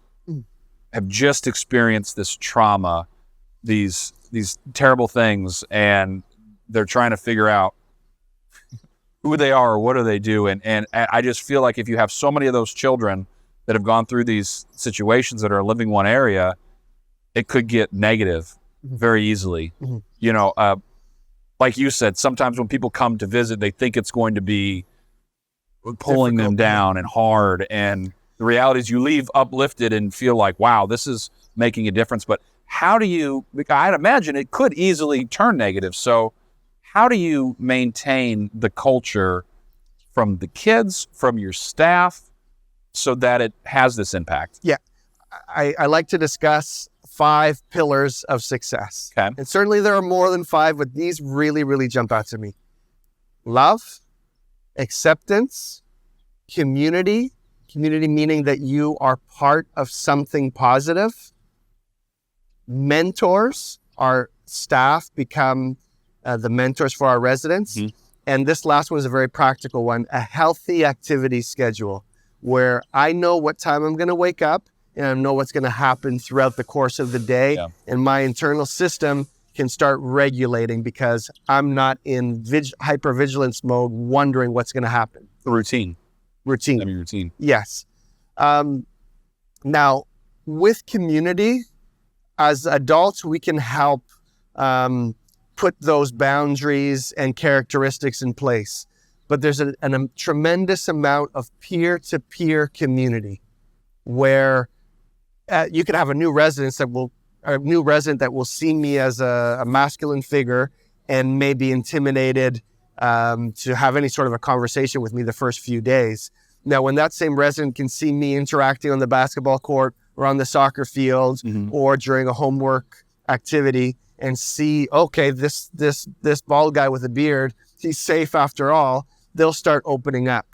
have just experienced this trauma, these terrible things, and they're trying to figure out who they are or what do they do. And I just feel like if you have so many of those children that have gone through these situations that are living one area, it could get negative very easily. Mm-hmm. Like you said, sometimes when people come to visit, they think it's going to be pulling them down and hard. And the reality is you leave uplifted and feel like, wow, this is making a difference. But I'd imagine it could easily turn negative. So how do you maintain the culture from the kids, from your staff, so that it has this impact? Yeah, I like to discuss 5 pillars of success. Okay. And certainly there are more than 5, but these really, really jump out to me. Love, acceptance, community meaning that you are part of something positive. Mentors, our staff become the mentors for our residents. Mm-hmm. And this last one is a very practical one, a healthy activity schedule where I know what time I'm going to wake up and I know what's going to happen throughout the course of the day. Yeah. And my internal system can start regulating because I'm not in hypervigilance mode wondering what's going to happen. Routine. Routine. Yes. Now, with community, as adults, we can help put those boundaries and characteristics in place. But there's a tremendous amount of peer-to-peer community where you could have a new resident that will see me as a masculine figure and may be intimidated to have any sort of a conversation with me the first few days. Now, when that same resident can see me interacting on the basketball court or on the soccer field, mm-hmm. or during a homework activity and see, okay, this bald guy with a beard, he's safe after all, they'll start opening up.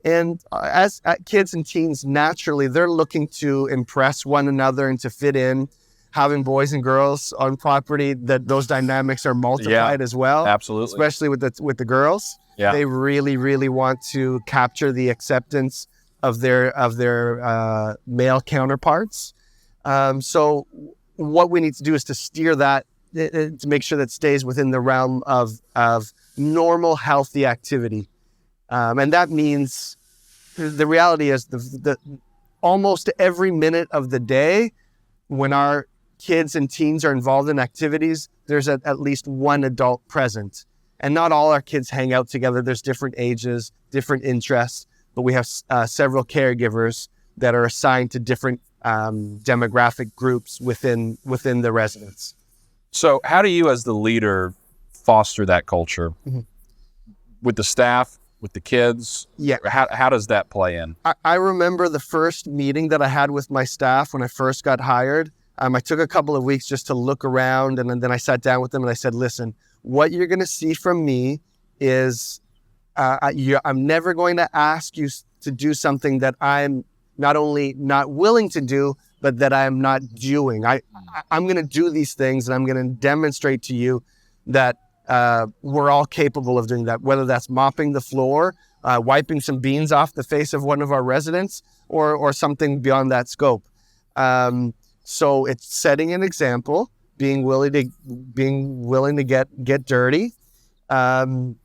And as kids and teens, naturally, they're looking to impress one another and to fit in. Having boys and girls on property, that those dynamics are multiplied as well. Absolutely. Especially with the girls. Yeah. They really, really want to capture the acceptance of their male counterparts. So what we need to do is to steer that, to make sure that it stays within the realm of normal, healthy activity. And that means the reality is the almost every minute of the day when our kids and teens are involved in activities, there's at least one adult present. And not all our kids hang out together. There's different ages, different interests, but we have several caregivers that are assigned to different demographic groups within the residence. So how do you as the leader foster that culture with the staff, with the kids? Yeah. How does that play in? I remember the first meeting that I had with my staff when I first got hired. I took a couple of weeks just to look around, and then I sat down with them and I said, listen, what you're going to see from me is I'm never going to ask you to do something that I'm not only not willing to do, but that I'm not doing. I'm going to do these things, and I'm going to demonstrate to you that we're all capable of doing that, whether that's mopping the floor, wiping some beans off the face of one of our residents, or something beyond that scope. So it's setting an example, being willing to get dirty, and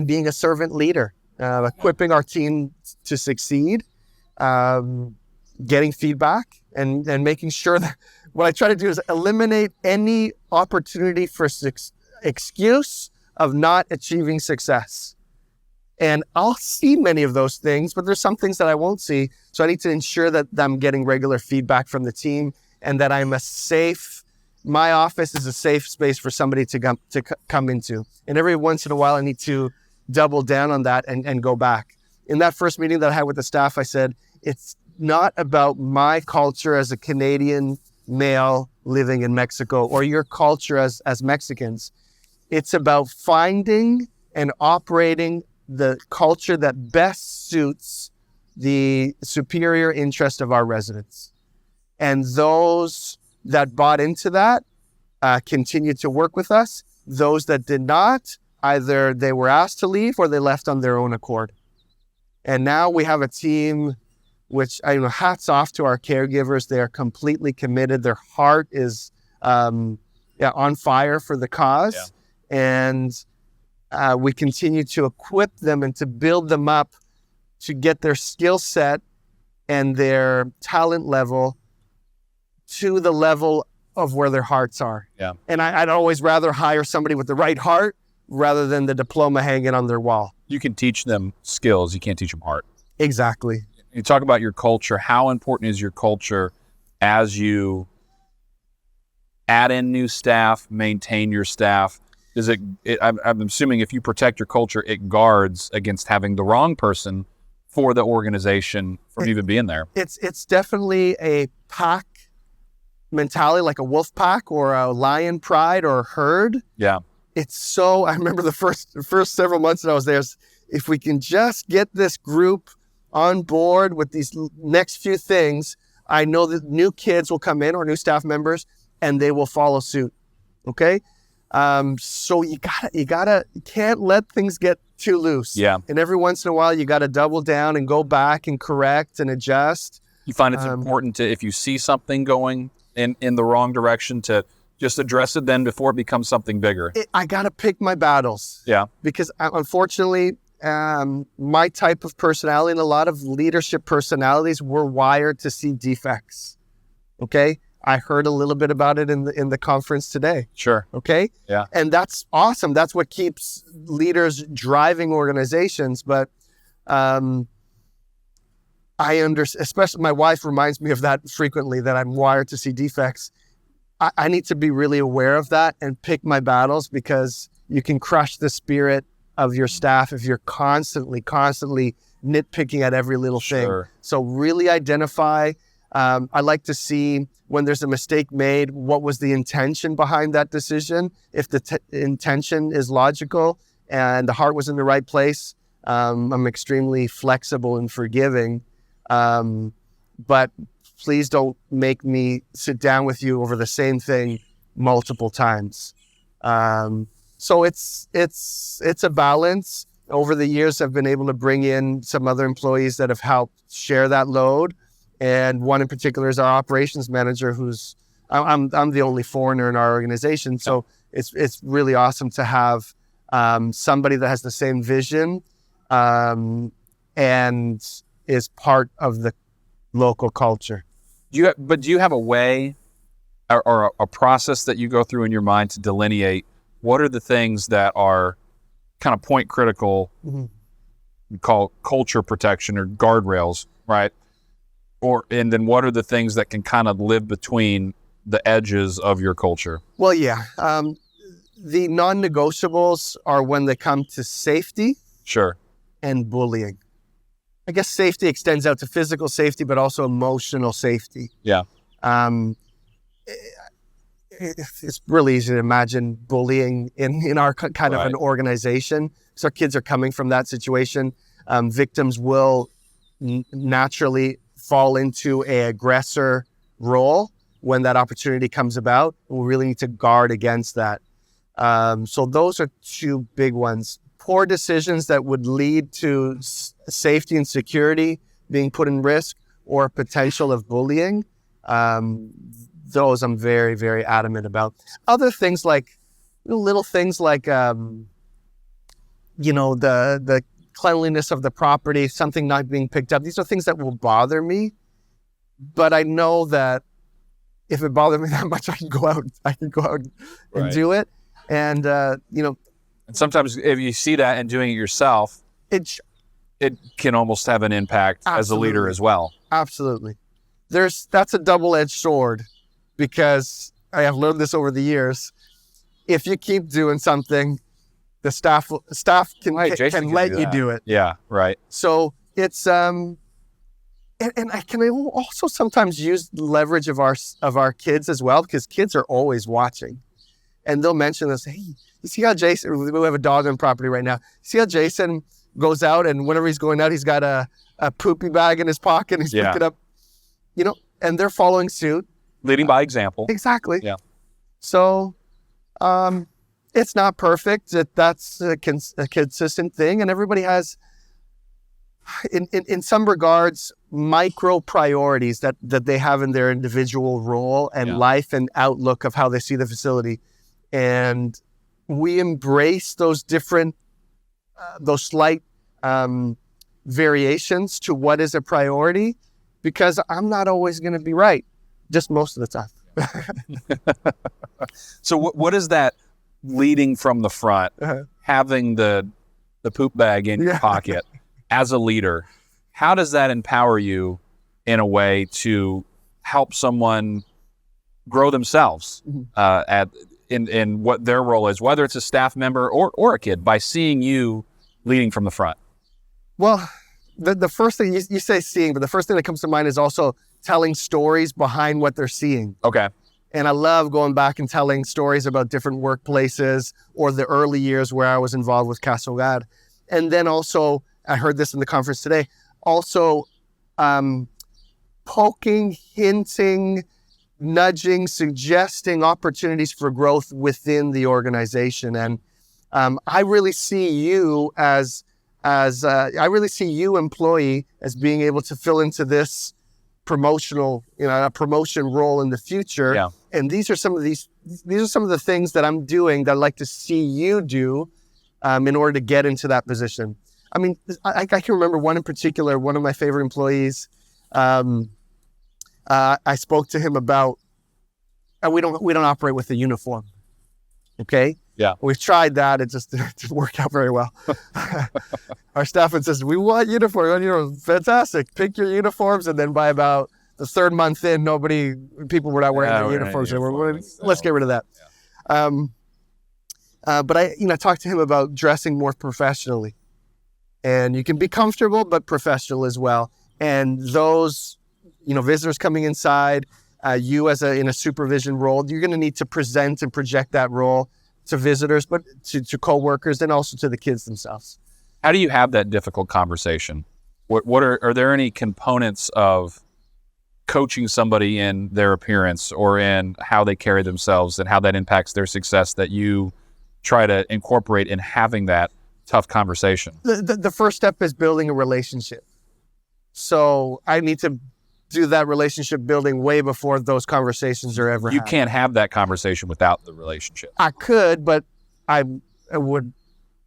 being a servant leader, equipping our team to succeed, getting feedback, and making sure that what I try to do is eliminate any opportunity for excuse of not achieving success. And I'll see many of those things, but there's some things that I won't see. So I need to ensure that I'm getting regular feedback from the team, and that my office is a safe space for somebody to come into. And every once in a while, I need to double down on that and go back. In that first meeting that I had with the staff, I said, it's not about my culture as a Canadian male living in Mexico, or your culture as Mexicans. It's about finding and operating the culture that best suits the superior interest of our residents. And those that bought into that continued to work with us. Those that did not, either they were asked to leave or they left on their own accord. And now we have a team which, hats off to our caregivers. They are completely committed. Their heart is on fire for the cause. Yeah. And we continue to equip them and to build them up to get their skill set and their talent level to the level of where their hearts are. Yeah. And I'd always rather hire somebody with the right heart rather than the diploma hanging on their wall. You can teach them skills. You can't teach them heart. Exactly. You talk about your culture. How important is your culture as you add in new staff, maintain your staff? I'm assuming if you protect your culture, it guards against having the wrong person for the organization from even being there. It's definitely a pack mentality, like a wolf pack or a lion pride or herd. Yeah. I remember the first several months that I was there, if we can just get this group on board with these next few things, I know that new kids will come in or new staff members and they will follow suit. Okay. So you can't let things get too loose. Yeah. And every once in a while you got to double down and go back and correct and adjust. You find it's important to, if you see something going in the wrong direction, to just address it then before it becomes something bigger. I got to pick my battles. Yeah. Because unfortunately, my type of personality and a lot of leadership personalities were wired to see defects. Okay. I heard a little bit about it in the conference today. Sure. Okay. Yeah. And that's awesome. That's what keeps leaders driving organizations. But I understand, especially my wife reminds me of that frequently, that I'm wired to see defects. I need to be really aware of that and pick my battles, because you can crush the spirit of your staff if you're constantly nitpicking at every little thing. Sure. So really identify. I like to see when there's a mistake made, what was the intention behind that decision? If the intention is logical and the heart was in the right place. I'm extremely flexible and forgiving, but please don't make me sit down with you over the same thing multiple times. So it's a balance. Over the years, I've been able to bring in some other employees that have helped share that load. And one in particular is our operations manager, who's I'm the only foreigner in our organization. So it's really awesome to have somebody that has the same vision and is part of the local culture. Do you have a way or a process that you go through in your mind to delineate what are the things that are kind of point critical, we call culture protection or guardrails, right? And then what are the things that can kind of live between the edges of your culture? Well, yeah. The non-negotiables are when they come to safety. Sure. And bullying. I guess safety extends out to physical safety, but also emotional safety. Yeah. It's really easy to imagine bullying in our kind of an organization. So our kids are coming from that situation. Victims will naturally fall into an aggressor role when that opportunity comes about. And we really need to guard against that. So those are two big ones. Poor decisions that would lead to safety and security being put in risk or potential of bullying. Those I'm very, very adamant about. Other things like, little things like, the cleanliness of the property, something not being picked up. These are things that will bother me, but I know that if it bothered me that much, I can go out and do it. And, and sometimes if you see that and doing it yourself, it can almost have an impact as a leader as well. Absolutely. That's a double-edged sword, because I have learned this over the years. If you keep doing something, the staff can let you do it. Yeah, right. So it's and I can also sometimes use leverage of our kids as well, because kids are always watching, and they'll mention this. Hey, you see how Jayson? We have a dog on property right now. See how Jayson goes out, and whenever he's going out, he's got a poopy bag in his pocket, and he's picking up, and they're following suit. Leading by example. Exactly. Yeah. So, it's not perfect. That's a consistent thing, and everybody has, in some regards, micro priorities that they have in their individual role and life and outlook of how they see the facility, and we embrace those different, those slight variations to what is a priority, because I'm not always going to be right. Just most of the time. So what is that leading from the front, having the poop bag in your pocket as a leader? How does that empower you in a way to help someone grow themselves in what their role is, whether it's a staff member or a kid, by seeing you leading from the front? Well, the first thing you say seeing, but the first thing that comes to mind is also telling stories behind what they're seeing. Okay. And I love going back and telling stories about different workplaces or the early years where I was involved with Casa Hogar. And then also, I heard this in the conference today, also poking, hinting, nudging, suggesting opportunities for growth within the organization. And I really see you I really see you, employee, as being able to fill into this a promotion role in the future. Yeah. And these are some of the things that I'm doing that I'd like to see you do in order to get into that position. I mean, I can remember one in particular, one of my favorite employees. I spoke to him about, we don't operate with a uniform. Okay. Yeah. We've tried that. It just didn't work out very well. Our staff says, we want uniforms. Fantastic. Pick your uniforms. And then by about the third month in, people were not wearing their uniforms. Let's get rid of that. Yeah. But I talked to him about dressing more professionally. And you can be comfortable, but professional as well. And those, visitors coming inside, you in a supervision role, you're going to need to present and project that role to visitors, but to coworkers and also to the kids themselves. How do you have that difficult conversation? What are there any components of coaching somebody in their appearance or in how they carry themselves and how that impacts their success that you try to incorporate in having that tough conversation? The first step is building a relationship. So I need to do that relationship building way before those conversations are ever had. You can't have that conversation without the relationship. I could, but I'm going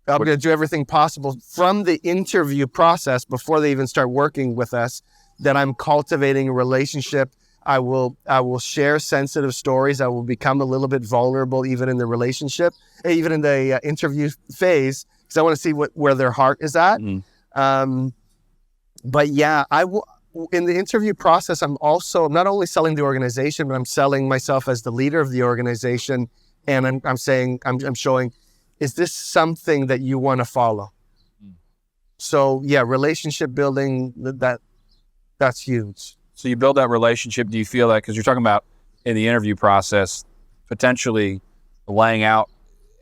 to do everything possible from the interview process before they even start working with us, that I'm cultivating a relationship. I will share sensitive stories. I will become a little bit vulnerable even in the relationship, even in the interview phase, because I want to see where their heart is at. But yeah, in the interview process, I'm not only selling the organization, but I'm selling myself as the leader of the organization. And I'm showing, is this something that you want to follow? So yeah, relationship building, that's huge. So you build that relationship. Do you feel that, because you're talking about in the interview process, potentially laying out,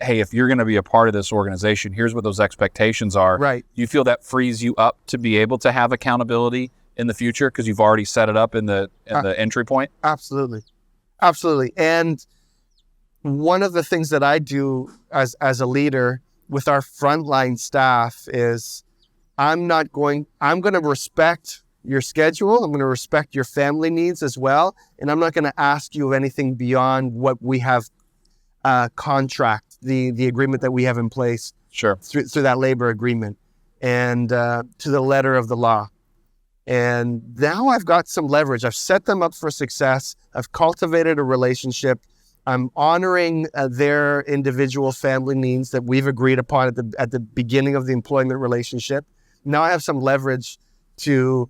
hey, if you're going to be a part of this organization, here's what those expectations are. Right. Do you feel that frees you up to be able to have accountability in the future because you've already set it up in the entry point? Absolutely. And one of the things that I do as a leader with our frontline staff is I'm going to respect your schedule. I'm going to respect your family needs as well. And I'm not going to ask you of anything beyond what we have contract, the agreement that we have in place. Sure. Through that labor agreement and to the letter of the law. And now I've got some leverage. I've set them up for success. I've cultivated a relationship. I'm honoring their individual family needs that we've agreed upon at the beginning of the employment relationship. Now I have some leverage to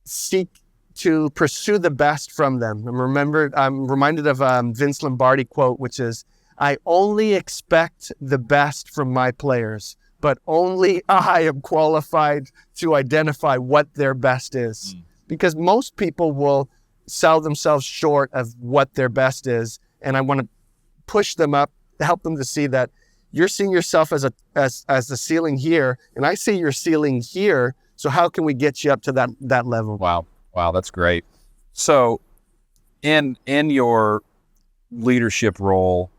seek to pursue the best from them. I'm reminded of Vince Lombardi quote, which is, "I only expect the best from my players, but only I am qualified to identify what their best is." Because most people will sell themselves short of what their best is. And I want to push them up to help them to see that you're seeing yourself as the ceiling here, and I see your ceiling here. So how can we get you up to that level? Wow, that's great. So in your leadership role,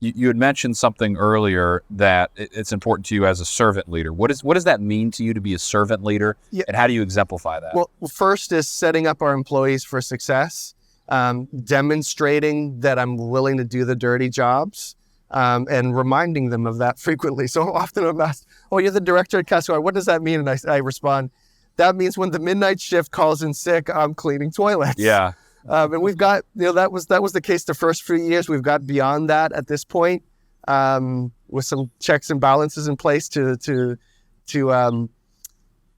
you had mentioned something earlier that it's important to you as a servant leader. What does that mean to you to be a servant leader? Yeah. And how do you exemplify that? Well, first is setting up our employees for success, demonstrating that I'm willing to do the dirty jobs, and reminding them of that frequently. So often I'm asked, "Oh, you're the director at Casa Hogar. What does that mean?" And I respond, "That means when the midnight shift calls in sick, I'm cleaning toilets." Yeah. And we've got, that was the case the first few years. We've got beyond that at this point, with some checks and balances in place to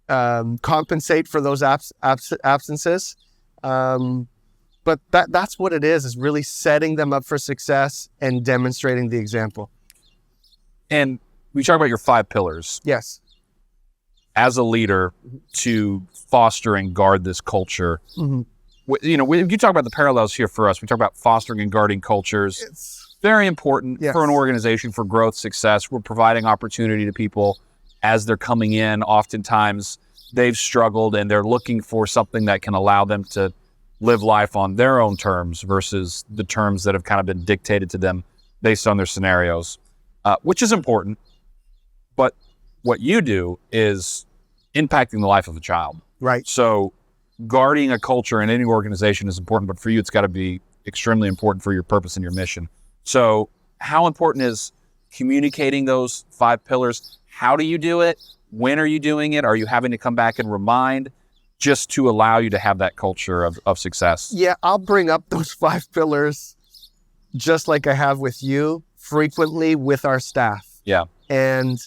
compensate for those absences. But that's what it is really setting them up for success and demonstrating the example. And we talk about your 5 pillars. Yes. As a leader to foster and guard this culture. Mm-hmm. You talk about the parallels here for us. We talk about fostering and guarding cultures. It's very important for an organization for growth, success. We're providing opportunity to people as they're coming in. Oftentimes they've struggled and they're looking for something that can allow them to live life on their own terms versus the terms that have kind of been dictated to them based on their scenarios, which is important. But what you do is impacting the life of a child. Right. So guarding a culture in any organization is important, but for you, it's got to be extremely important for your purpose and your mission. So how important is communicating those 5 pillars? How do you do it? When are you doing it? Are you having to come back and remind just to allow you to have that culture of success? Yeah, I'll bring up those 5 pillars just like I have with you frequently with our staff. Yeah. And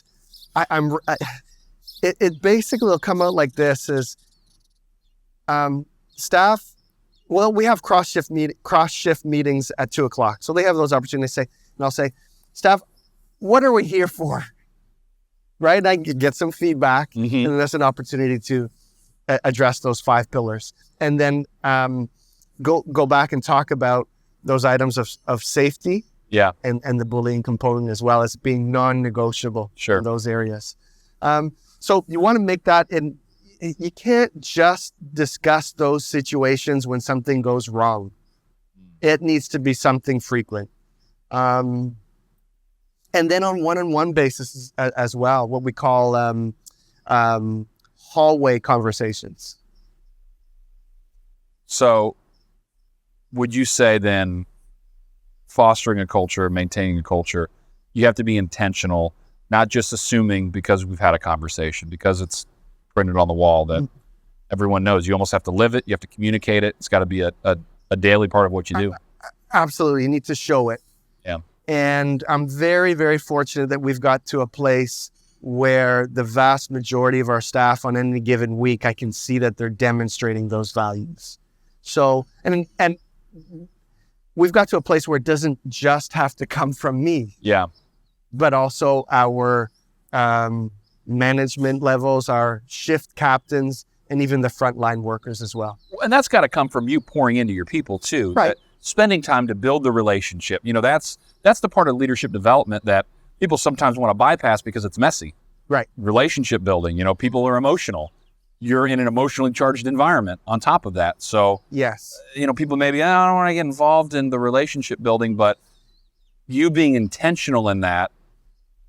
it basically will come out like this is, staff, well, we have cross shift meetings at 2:00. So they have those opportunities to say, and I'll say, "Staff, what are we here for?" Right? And I can get some feedback, and that's an opportunity to address those 5 pillars. And then go back and talk about those items of safety, Yeah. and the bullying component as well as being non-negotiable Sure. in those areas. So you want to make that, and you can't just discuss those situations when something goes wrong. It needs to be something frequent. And then on one-on-one basis as well, what we call hallway conversations. So would you say then fostering a culture, maintaining a culture, you have to be intentional, not just assuming because we've had a conversation, because it's printed on the wall that everyone knows. You almost have to live it. You have to communicate it. It's got to be a daily part of what you do. Absolutely. You need to show it. Yeah. And I'm very, very fortunate that we've got to a place where the vast majority of our staff on any given week, I can see that they're demonstrating those values. So, and we've got to a place where it doesn't just have to come from me. Yeah. But also our management levels, our shift captains, and even the frontline workers as well. And that's got to come from you pouring into your people too. Right. Spending time to build the relationship. That's the part of leadership development that people sometimes want to bypass because it's messy. Right. Relationship building. People are emotional. You're in an emotionally charged environment on top of that. So, yes, people maybe, I don't want to get involved in the relationship building, but you being intentional in that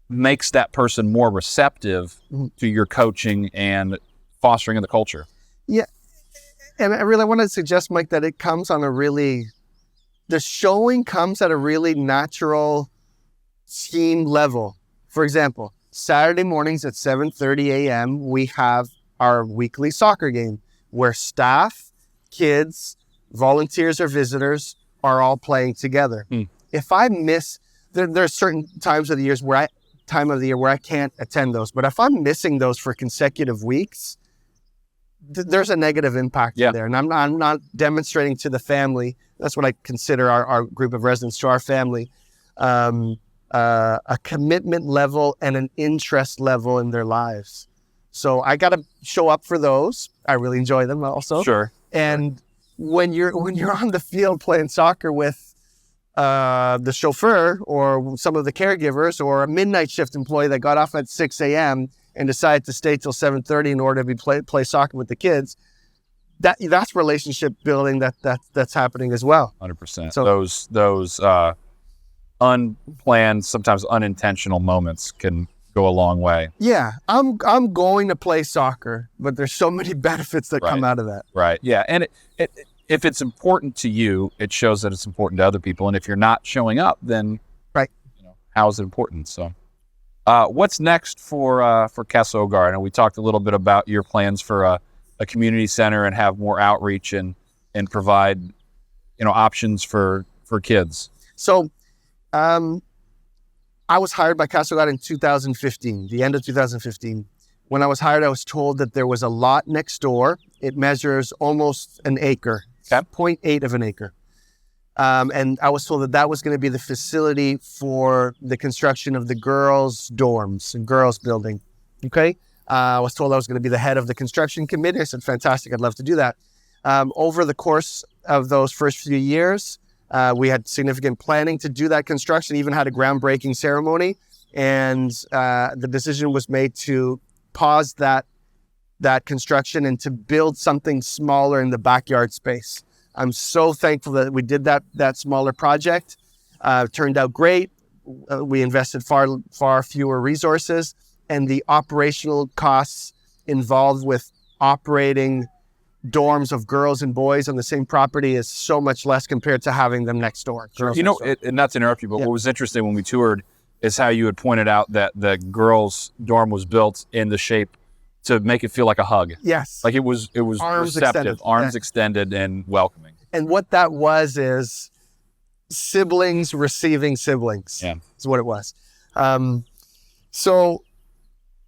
makes that person more receptive to your coaching and fostering of the culture. Yeah. And I really want to suggest, Mike, that it comes on the showing comes at a really natural scheme level. For example, Saturday mornings at 7:30 a.m., we have our weekly soccer game where staff, kids, volunteers, or visitors are all playing together. If I miss, there are certain times of the year where I can't attend those. But if I'm missing those for consecutive weeks, there's a negative impact there. And I'm not demonstrating to the family. That's what I consider our group of residents, to our family, a commitment level and an interest level in their lives. So I got to show up for those. I really enjoy them also. Sure. And when you're on the field playing soccer with the chauffeur or some of the caregivers or a midnight shift employee that got off at 6 a.m. and decided to stay till 7:30 in order to play soccer with the kids, that's relationship building that's happening as well. 100%. So those unplanned, sometimes unintentional moments can go a long way. Yeah, I'm going to play soccer, but there's so many benefits that come out of that. Right. Yeah, and if it's important to you, it shows that it's important to other people. And if you're not showing up, then how is it important? So, what's next for Casa Hogar? I know we talked a little bit about your plans for a community center and have more outreach and provide options for kids. So, I was hired by Casa Hogar in 2015, the end of 2015. When I was hired, I was told that there was a lot next door. It measures almost an acre, 0.8 of an acre. And I was told that was going to be the facility for the construction of the girls' dorms and girls' building. Okay. I was told I was going to be the head of the construction committee. I said, fantastic, I'd love to do that. Over the course of those first few years, we had significant planning to do that construction, even had a groundbreaking ceremony. And the decision was made to pause that construction and to build something smaller in the backyard space. I'm so thankful that we did that smaller project. Turned out great. We invested far fewer resources, and the operational costs involved with operating dorms of girls and boys on the same property is so much less compared to having them next door. And not to interrupt you, but what was interesting when we toured is how you had pointed out that the girls' dorm was built in the shape to make it feel like a hug. Yes. Like it was Arms receptive, extended. arms extended and welcoming. And what that was is siblings receiving siblings. Yeah. Is what it was. So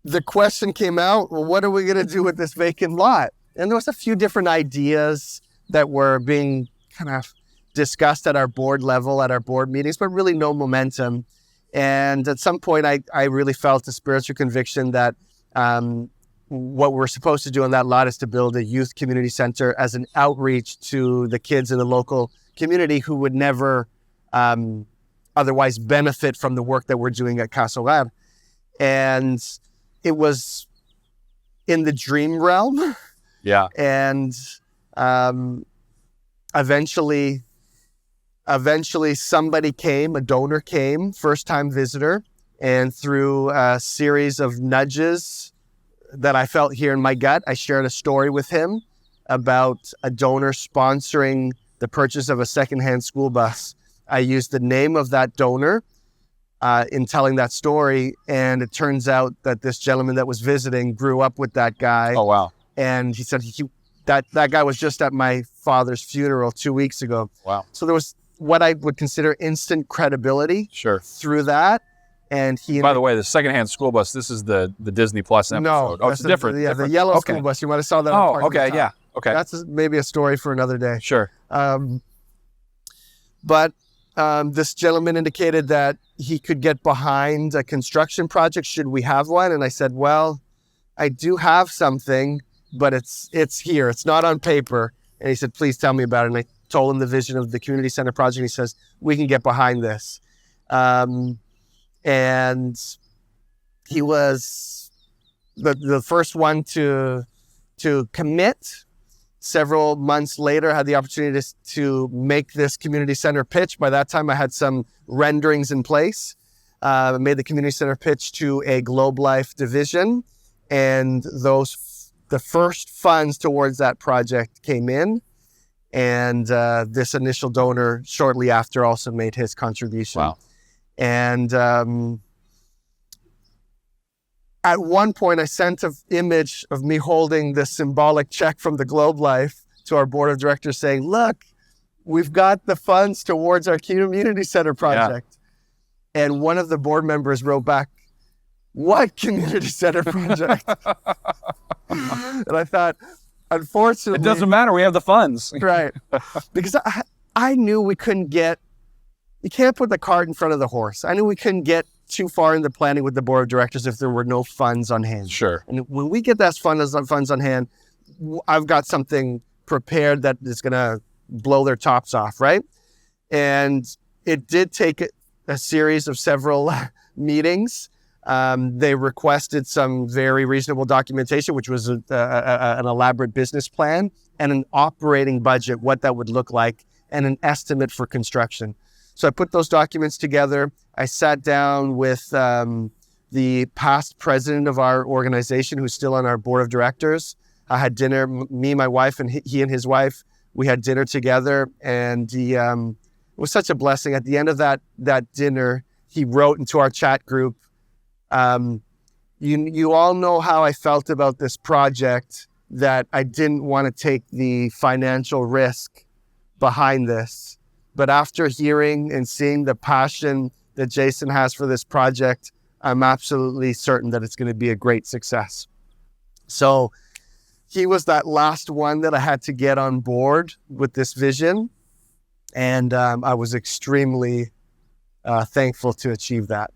the question came out, well, what are we going to do with this vacant lot? And there was a few different ideas that were being kind of discussed at our board level, at our board meetings, but really no momentum. And at some point, I really felt a spiritual conviction that what we're supposed to do on that lot is to build a youth community center as an outreach to the kids in the local community who would never otherwise benefit from the work that we're doing at Casa Hogar. And it was in the dream realm. Yeah. And eventually somebody came, a donor came, first-time visitor, and through a series of nudges that I felt here in my gut, I shared a story with him about a donor sponsoring the purchase of a secondhand school bus. I used the name of that donor in telling that story, and it turns out that this gentleman that was visiting grew up with that guy. Oh, wow. And he said that guy was just at my father's funeral 2 weeks ago. Wow. So there was what I would consider instant credibility through that. And by the way, the secondhand school bus, this is the Disney Plus episode. No, oh, it's different. Yeah, different. The yellow school bus. You might have saw that. Oh, okay, yeah, okay. That's maybe a story for another day. Sure. But this gentleman indicated that he could get behind a construction project should we have one. And I said, well, I do have something, but it's here. It's not on paper. And he said, please tell me about it. And I told him the vision of the community center project. He says, we can get behind this. And he was the first one to commit. Several months later, I had the opportunity to make this community center pitch. By that time, I had some renderings in place. I made the community center pitch to a Globe Life division, and the first funds towards that project came in. And this initial donor shortly after also made his contribution. Wow. And at one point, I sent an image of me holding this symbolic check from the Globe Life to our board of directors saying, look, we've got the funds towards our community center project. Yeah. And one of the board members wrote back, what community center project? And I thought, unfortunately... It doesn't matter. We have the funds. Right. Because I knew we couldn't get... You can't put the cart in front of the horse. I knew we couldn't get too far in the planning with the board of directors if there were no funds on hand. Sure. And when we get those funds on hand, I've got something prepared that is going to blow their tops off, right? And it did take a series of several meetings. They requested some very reasonable documentation, which was an elaborate business plan and an operating budget, what that would look like, and an estimate for construction. So I put those documents together. I sat down with the past president of our organization, who's still on our board of directors. I had dinner, me, my wife, and he and his wife. We had dinner together, and it was such a blessing. At the end of that dinner, he wrote into our chat group, you all know how I felt about this project, that I didn't want to take the financial risk behind this. But after hearing and seeing the passion that Jayson has for this project, I'm absolutely certain that it's going to be a great success. So he was that last one that I had to get on board with this vision. And I was extremely thankful to achieve that.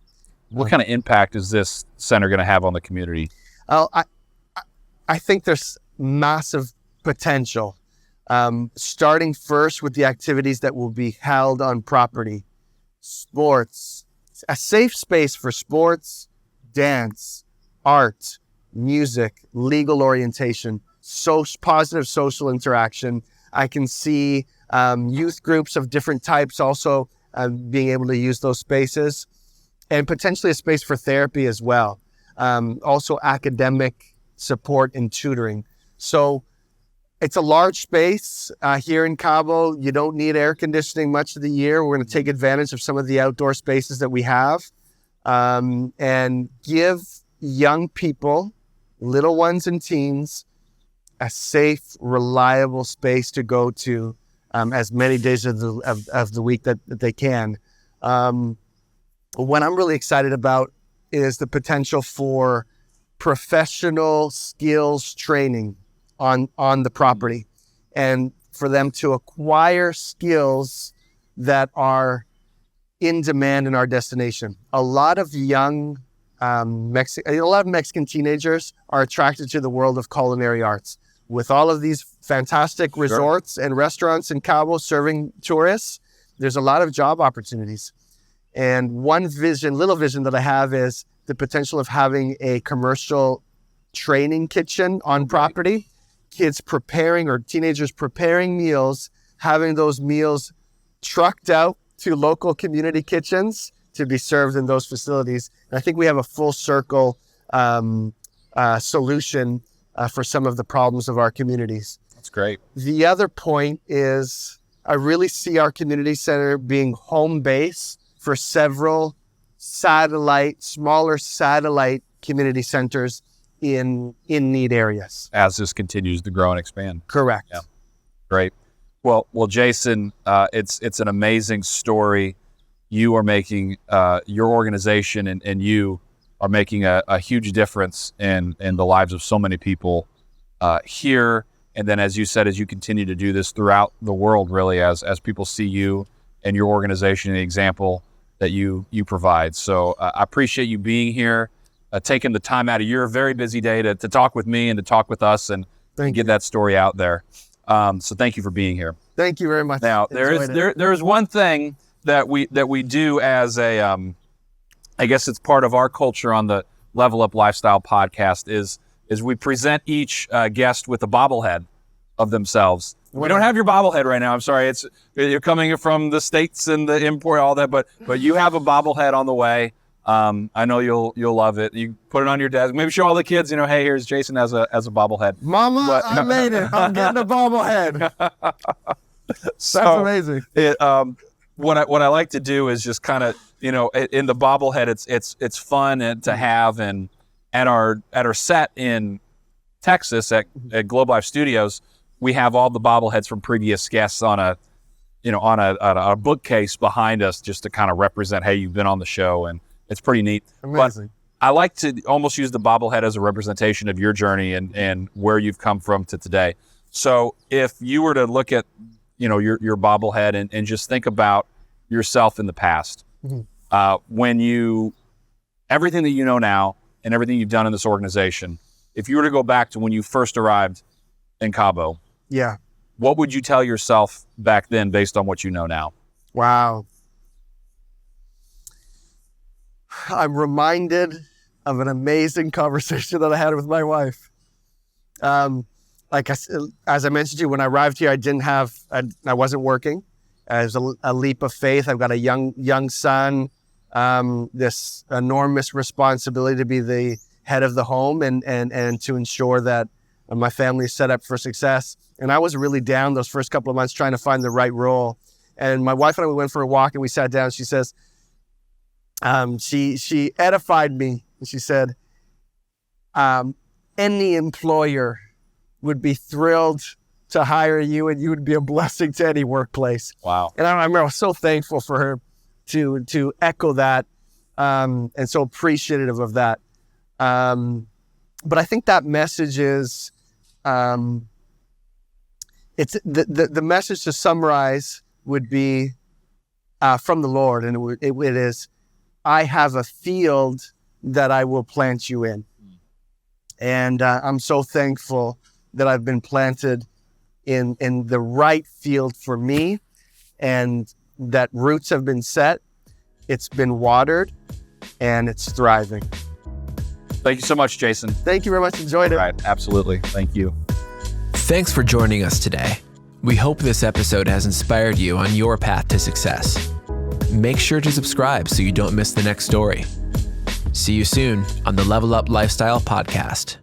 What kind of impact is this center going to have on the community? I think there's massive potential. Starting first with the activities that will be held on property. Sports, a safe space for sports, dance, art, music, legal orientation, positive social interaction. I can see youth groups of different types also being able to use those spaces, and potentially a space for therapy as well. Also academic support and tutoring. So it's a large space here in Cabo. You don't need air conditioning much of the year. We're going to take advantage of some of the outdoor spaces that we have and give young people, little ones and teens, a safe, reliable space to go to as many days of the week that they can. What I'm really excited about is the potential for professional skills training on the property, and for them to acquire skills that are in demand in our destination. A lot of young Mexican teenagers are attracted to the world of culinary arts. With all of these fantastic resorts and restaurants in Cabo serving tourists, there's a lot of job opportunities. And one little vision that I have is the potential of having a commercial training kitchen on property, kids preparing or teenagers preparing meals, having those meals trucked out to local community kitchens to be served in those facilities. And I think we have a full circle solution for some of the problems of our communities. That's great. The other point is I really see our community center being home base for several smaller satellite community centers in need areas. As this continues to grow and expand. Correct. Yeah. Great. Well, Jayson, it's an amazing story. You are making your organization and you are making a huge difference in the lives of so many people here. And then, as you said, as you continue to do this throughout the world, really, as people see you and your organization and the example that you provide. So I appreciate you being here, taking the time out of your very busy day to talk with me and to talk with us and get that story out there. So thank you for being here. Thank you very much. Now, there is one thing that we do as a, I guess it's part of our culture on the Level Up Lifestyle podcast is we present each guest with a bobblehead of themselves. We don't have your bobblehead right now. I'm sorry. You're coming from the States and the import, all that, but you have a bobblehead on the way. I know you'll love it. You put it on your desk. Maybe show all the kids, hey, here's Jayson as a bobblehead. Mama, I made it. I'm getting a bobblehead. That's amazing. What I like to do is just kind of, in the bobblehead, it's fun to have, and at our set in Texas at Globe Life Studios, we have all the bobbleheads from previous guests on a bookcase behind us, just to kind of represent, hey, you've been on the show, and it's pretty neat. Amazing. But I like to almost use the bobblehead as a representation of your journey and where you've come from to today. So if you were to look at, your bobblehead and just think about yourself in the past, when everything that you know now and everything you've done in this organization, if you were to go back to when you first arrived in Cabo, yeah, what would you tell yourself back then based on what you know now? Wow. I'm reminded of an amazing conversation that I had with my wife. As I mentioned to you, when I arrived here, I wasn't working. It was a leap of faith. I've got a young son, this enormous responsibility to be the head of the home and to ensure that my family is set up for success. And I was really down those first couple of months trying to find the right role. And my wife and I, we went for a walk and we sat down. She says, she edified me. And she said, any employer would be thrilled to hire you, and you would be a blessing to any workplace. Wow. And I remember I was so thankful for her to echo that, and so appreciative of that. But I think that message is, it's the message to summarize would be from the Lord, and it is, I have a field that I will plant you in. And I'm so thankful that I've been planted in the right field for me, and that roots have been set, it's been watered, and it's thriving. Thank you so much, Jayson. Thank you very much. Enjoyed it. All right, absolutely. Thank you. Thanks for joining us today. We hope this episode has inspired you on your path to success. Make sure to subscribe so you don't miss the next story. See you soon on the Level Up Lifestyle podcast.